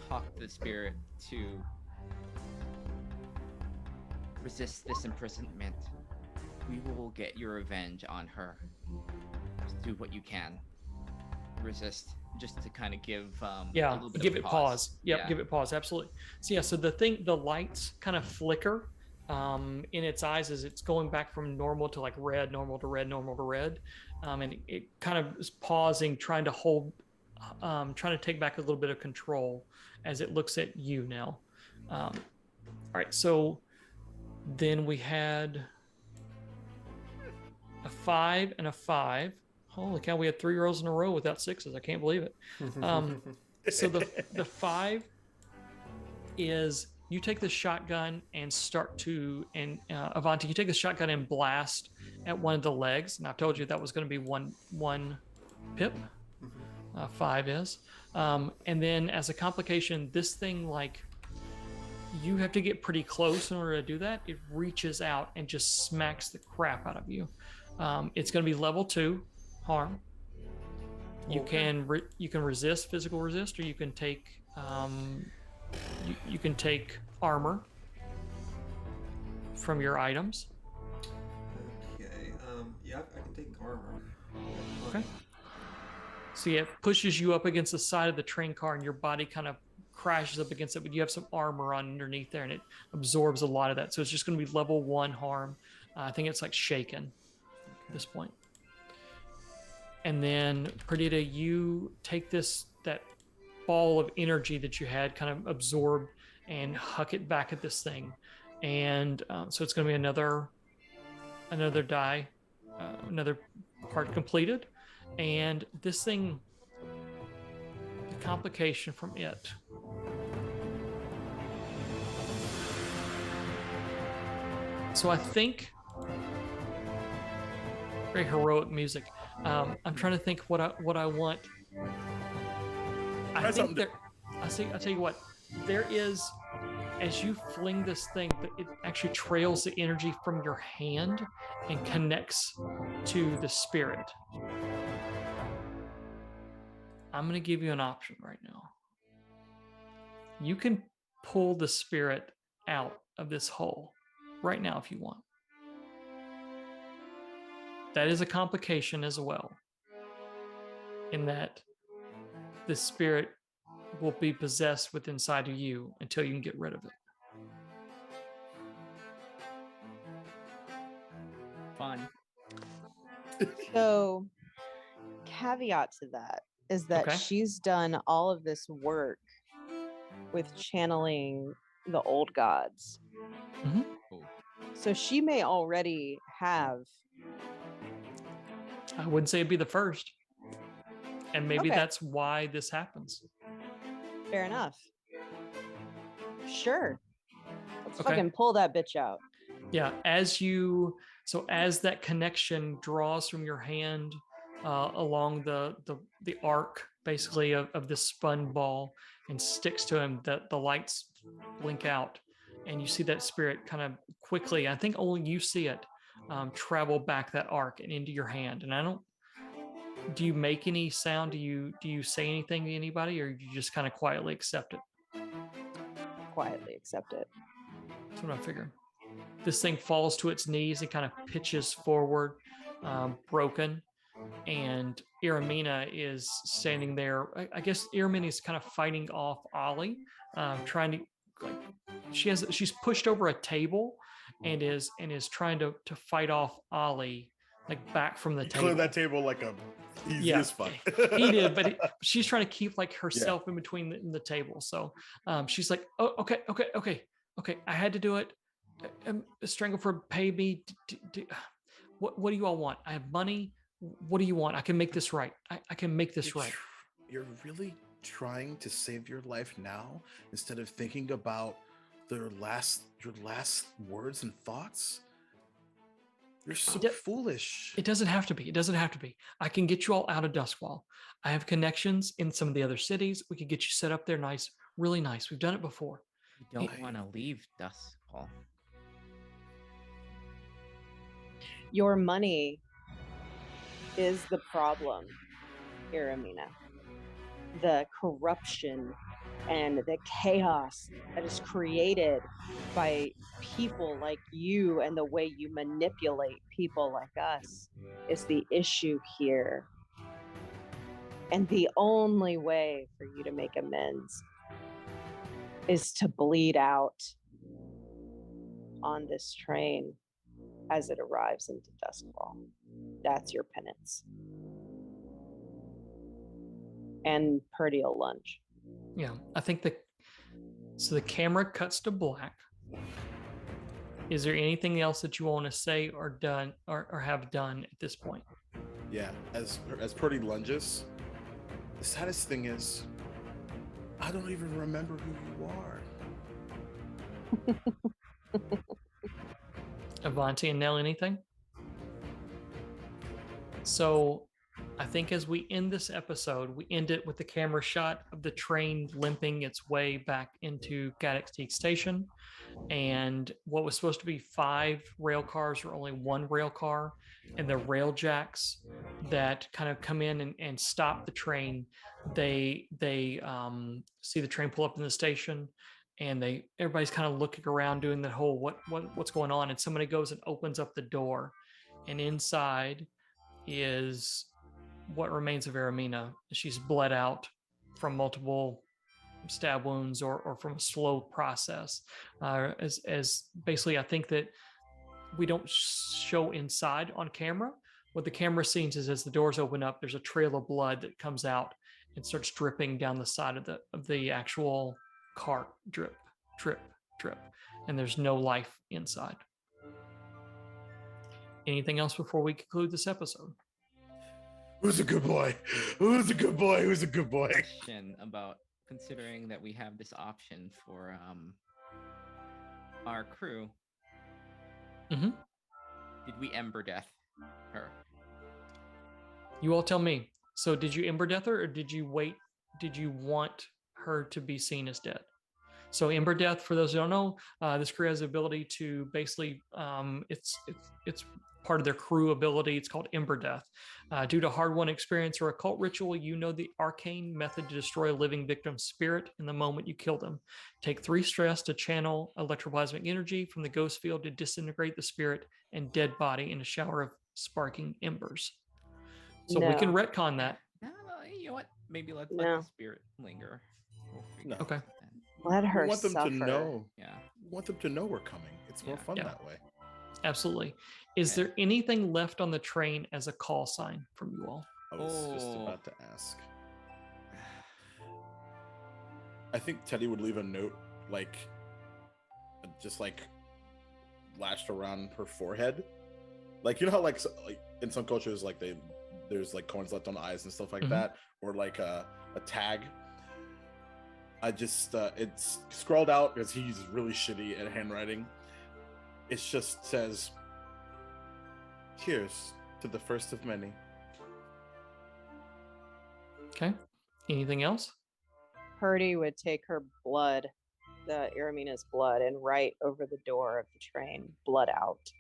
talk the spirit to resist this imprisonment. We will get your revenge on her. Just do what you can. Resist, just to kind of give a little bit give of it pause. Yep, Yeah. give it pause. Absolutely. So the lights kind of flicker in its eyes as it's going back from normal to like red, normal to red, normal to red, and it kind of is pausing, trying to hold, trying to take back a little bit of control as it looks at you now. All right, so then we had a 5 and a 5. Holy cow, we had 3 rolls in a row without 6s. I can't believe it. So the 5 is you take the shotgun and Avanti, you take the shotgun and blast at one of the legs. And I told you that was going to be one pip. 5 is. And then as a complication, this thing, like, you have to get pretty close in order to do that. It reaches out and just smacks the crap out of you. It's going to be level 2 harm. You can resist, physical resist, or you can take you can take armor from your items. Okay. Yeah, I can take armor. Okay. So yeah, it pushes you up against the side of the train car, and your body kind of crashes up against it, but you have some armor on underneath there, and it absorbs a lot of that. So it's just going to be level 1 harm. I think it's like shaken at this point. And then, Perdita, you take that ball of energy that you had kind of absorbed and huck it back at this thing. And so it's going to be another die, another part completed. And this thing, the complication from it. So I think very heroic music. I'm trying to think what I want. I think there. I'll tell you what. There is, as you fling this thing, it actually trails the energy from your hand and connects to the spirit. I'm going to give you an option right now. You can pull the spirit out of this hole right now if you want. That is a complication as well, in that the spirit will be possessed within inside of you until you can get rid of it. Fun. So, caveat to that is that Okay. she's done all of this work with channeling the old gods. Mhm. So she may already have. I wouldn't say it'd be the first. And maybe Okay. that's why this happens. Fair enough. Sure. Let's Okay. fucking pull that bitch out. Yeah, as that connection draws from your hand along the arc, basically, of this spun ball and sticks to him, that the lights blink out, and you see that spirit kind of quickly, I think only you see it, travel back that arc and into your hand. And I don't. Do you make any sound? Do you say anything to anybody, or you just kind of quietly accept it? Quietly accept it. That's what I figured. This thing falls to its knees and kind of pitches forward, broken. And Iramina is standing there. I guess Iramina is kind of fighting off Ollie, trying to like she's pushed over a table and is trying to fight off Ollie like back from the You table. cleared that table like a easy Yeah, as fuck. he did, but she's trying to keep like herself in between the table. So she's like, oh, okay, I had to do it. Strangleford paid me. What do you all want? I have money. What do you want? I can make this right. I can make this right. You're really trying to save your life now instead of thinking about your last words and thoughts? You're so foolish. It doesn't have to be. It doesn't have to be. I can get you all out of Duskwall. I have connections in some of the other cities. We could get you set up there nice, really nice. We've done it before. You don't want to leave Duskwall. Your money is the problem, Iramina. The corruption and the chaos that is created by people like you and the way you manipulate people like us is the issue here. And the only way for you to make amends is to bleed out on this train as it arrives into Duskwall. That's your penance. And Purdy will lunge. Yeah, I think so the camera cuts to black. Is there anything else that you want to say or done or have done at this point? Yeah, as Purdy lunges, the saddest thing is I don't even remember who you are. Avanti and Nell, anything? So I think as we end this episode, we end it with the camera shot of the train limping its way back into Gaddock Station. And what was supposed to be 5 rail cars are only 1 rail car. And the rail jacks that kind of come in and stop the train, they see the train pull up in the station, and everybody's kind of looking around doing the whole what's going on. And somebody goes and opens up the door, and inside is what remains of Iramina. She's bled out from multiple stab wounds or from a slow process. As basically, I think that we don't show inside on camera. What the camera sees is as the doors open up, there's a trail of blood that comes out and starts dripping down the side of the actual cart. Drip, drip, drip, and there's no life inside. Anything else before we conclude this episode? Who's a good boy? Who's a good boy? Who's a good boy? Question about considering that we have this option for our crew. Mm-hmm. Did we Ember Death her? You all tell me. So did you Ember Death her, or did you wait? Did you want her to be seen as dead? So Ember Death, for those who don't know, this crew has the ability to basically, it's part of their crew ability. It's called Ember Death. Due to hard-won experience or occult ritual, you know the arcane method to destroy a living victim's spirit in the moment you kill them. Take 3 stress to channel electroplasmic energy from the ghost field to disintegrate the spirit and dead body in a shower of sparking embers. So we can retcon that. No, you know what? Maybe let No. the spirit linger. We'll figure No. out Okay. then. Let her We want them suffer. to know. Yeah. We want them to know we're coming. It's more Yeah. fun Yeah. that way. Absolutely. Is there anything left on the train as a call sign from you all? I was just Oh. about to ask. I think Teddy would leave a note, like, just like latched around her forehead. Like, you know how like in some cultures, like there's like coins left on the eyes and stuff like Mhm. that, or like a tag. I just it's scrawled out because he's really shitty at handwriting. It just says, "Cheers to the first of many." Okay. Anything else? Purdy would take her blood, the Iramina's blood, and write over the door of the train, blood out.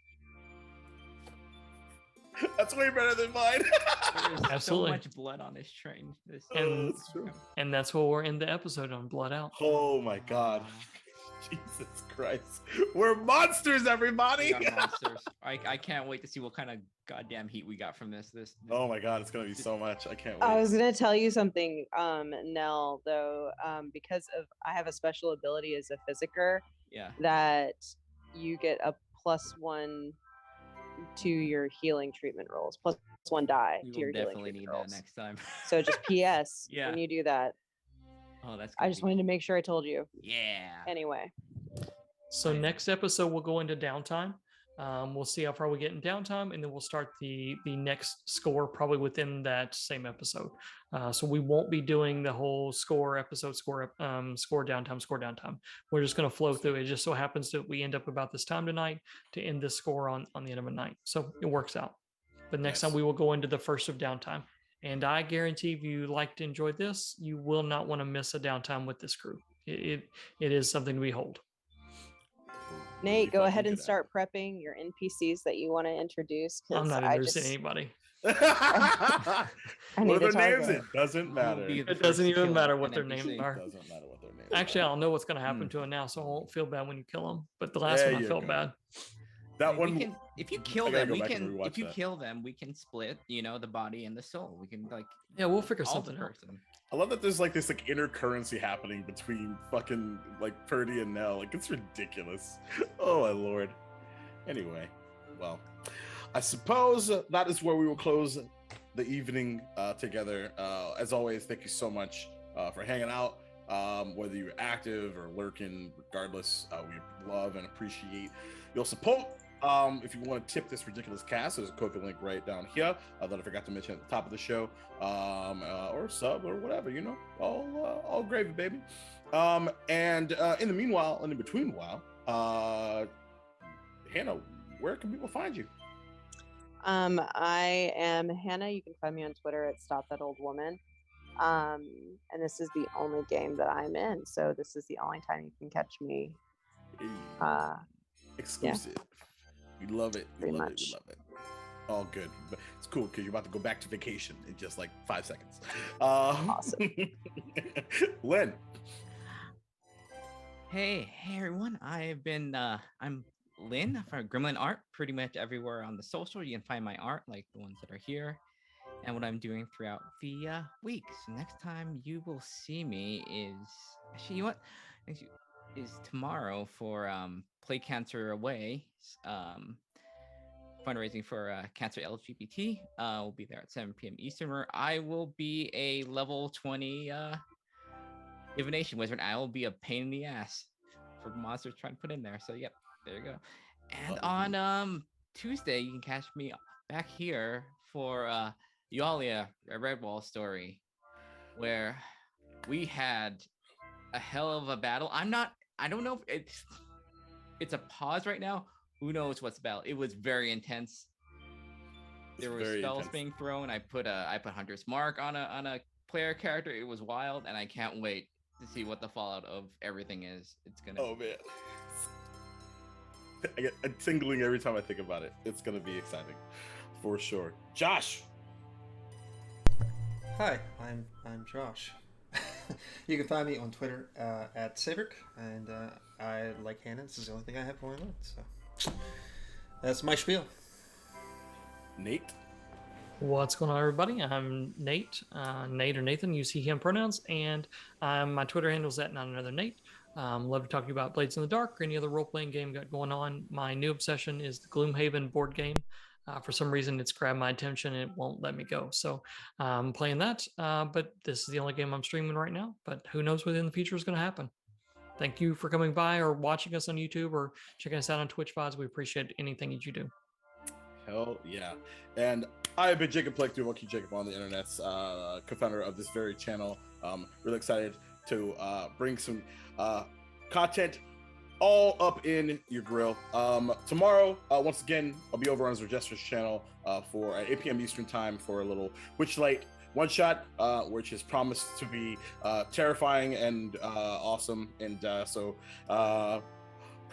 That's way better than mine. There's so Absolutely. much blood on this train. This And- That's true. And that's what we're in the episode on Blood Out. Oh my god. Jesus Christ. We're monsters, everybody. We are monsters. I can't wait to see what kind of goddamn heat we got from this. Oh my god, it's gonna be so much. I can't wait. I was gonna tell you something, Nell, though, because of I have a special ability as a physiker Yeah. that you get a +1 to your healing treatment rolls, +1 die We to will your healing definitely need treatment rolls. that next time. So just PS Yeah. when you do that. Oh, that's. I gonna just be- wanted to make sure I told you. Yeah. Anyway, So next episode we'll go into downtime. We'll see how far we get in downtime, and then we'll start the next score probably within that same episode. So we won't be doing the whole score episode, score downtime. We're just going to flow through. It just so happens that we end up about this time tonight to end this score on the end of a night. So it works out. But next time Nice. we will go into the first of downtime. And I guarantee if you like to enjoy this, you will not want to miss a downtime with this crew. It is something to behold. Nate, go Really ahead fucking and good start prepping your NPCs that you want to introduce. I'm 'Cause not I introducing just anybody. at I it. need What a are their names? target. It doesn't matter. be It the It doesn't first to even kill matter an what their NPC. names are. doesn't matter what their names Actually, are. I'll know what's going to happen Mm. to him now, so I won't feel bad when you kill him. But the last There one, I you felt go. bad. That We one. can, if you kill I gotta them, go we back and can. rewatch If you that. kill them, we can split. The body and the soul. We can like Yeah, we'll figure alter something out. person. I love that there's like this like intercurrency happening between fucking like Purdy and Nell. Like it's ridiculous. Oh my lord. Anyway, well, I suppose that is where we will close the evening together. As always, thank you so much for hanging out. Whether you're active or lurking, regardless, we love and appreciate your support. If you want to tip this ridiculous cast, there's a Coca link right down here that I forgot to mention at the top of the show, or sub or whatever, all gravy, baby. And in the meanwhile, and in between while, Hannah, where can people find you? I am Hannah. You can find me on Twitter at Stop That Old Woman. And this is the only game that I'm in, so this is the only time you can catch me. Exclusive. We love it. We Pretty love much. it. We love it. All good. But it's cool because you're about to go back to vacation in just like 5 seconds. Awesome. Len. Hey everyone! I'm Lynn from Gremlin Art. Pretty much everywhere on the social, you can find my art, like the ones that are here, and what I'm doing throughout the week. So next time you will see me is actually, you know what? Actually, is tomorrow for Play Cancer Away, fundraising for Cancer LGBT. We'll be there at 7 p.m. Eastern, where I will be a level 20 divination wizard. I will be a pain in the ass for monsters trying to put in there. So yep, there you go. And on Tuesday, you can catch me back here for Yualia, a Redwall story, where we had a hell of a battle. I don't know if it's a pause right now. Who knows what's about? It was very intense. There were Very spells intense. being thrown. I put Hunter's Mark on a player character. It was wild, and I can't wait to see what the fallout of everything is. It's gonna. Oh man. I get tingling every time I think about it. It's gonna be exciting, for sure. Josh. Hi, I'm Josh. You can find me on Twitter at Saverick, and I like Hannah. This is the only thing I have going on, so that's my spiel. Nate. What's going on, everybody? I'm Nate. Nate or Nathan, use he, him pronouns, and my Twitter handle is at Not Another Nate. Love to talk to you about Blades in the Dark or any other role-playing game got going on. My new obsession is the Gloomhaven board game. For some reason, it's grabbed my attention and it won't let me go. So I'm playing that, but this is the only game I'm streaming right now. But who knows what in the future is going to happen. Thank you for coming by or watching us on YouTube or checking us out on Twitch VODs. We appreciate anything that you do. Hell yeah. And I have been Jacob Blake, through Keep Jacob on the internet's co-founder of this very channel. Really excited to bring some content all up in your grill. Tomorrow, once again, I'll be over on Zerjester's channel for at 8 p.m. Eastern time for a little Witchlight one shot, which is promised to be terrifying and awesome. And so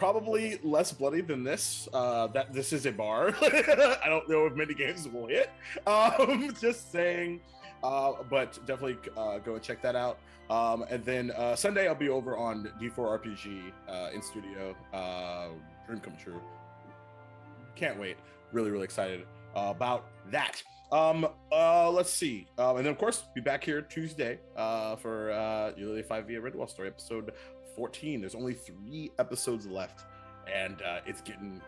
Probably less bloody than this. That this is a bar. I don't know if many games will hit. Just saying. But definitely go and check that out. And then Sunday I'll be over on D4 RPG in studio. Dream come true. Can't wait. Really excited about that. Let's see. And then of course be back here Tuesday for Ukulele 5 via Redwall story episode 14. There's only 3 episodes left, and it's getting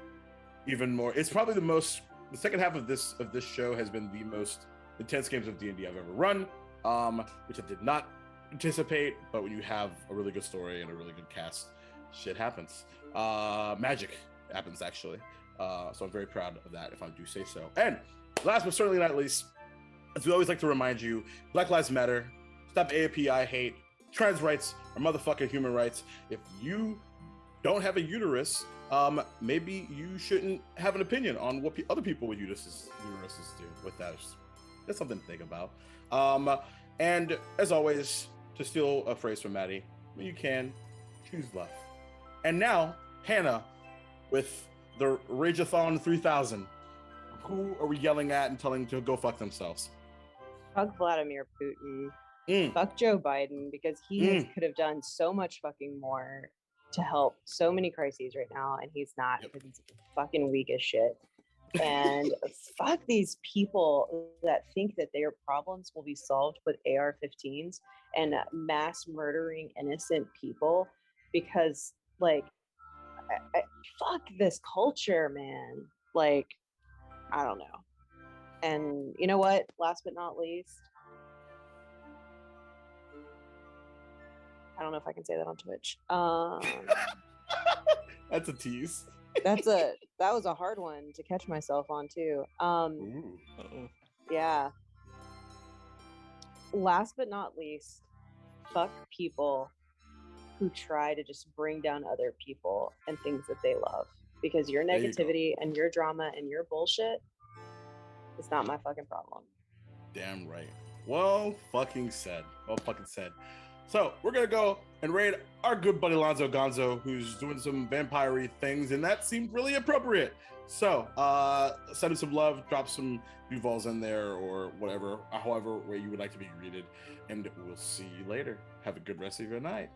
even more. It's probably the second half of this show has been the most intense games of D&D I've ever run, which I did not anticipate. But when you have a really good story and a really good cast, shit happens. Magic happens actually. So I'm very proud of that, if I do say so. And last but certainly not least, as we always like to remind you, Black Lives Matter. Stop AAPI hate. Trans rights are motherfucking human rights. If you don't have a uterus, maybe you shouldn't have an opinion on what other people with uteruses do with that. That's something to think about. And as always, to steal a phrase from Maddie, when you can, choose love. And now, Hannah, with the Rageathon 3000, who are we yelling at and telling to go fuck themselves? Fuck Vladimir Putin. Fuck Joe Biden, because could have done so much fucking more to help so many crises right now, and he's not, because he's fucking weak as shit. And fuck these people that think that their problems will be solved with AR-15s and mass murdering innocent people, because like fuck this culture, man. Like, I don't know. And you know what? Last but not least, I don't know if I can say that on Twitch. That's a tease. That was a hard one to catch myself on too. Yeah. Last but not least, fuck people who try to just bring down other people and things that they love, because your negativity and your drama and your bullshit is not my fucking problem. Damn right. Well fucking said. So we're gonna go and raid our good buddy Lonzo Gonzo, who's doing some vampire-y things, and that seemed really appropriate. So send him some love, drop some Duvals in there, or whatever, however way you would like to be greeted, and we'll see you later. Have a good rest of your night.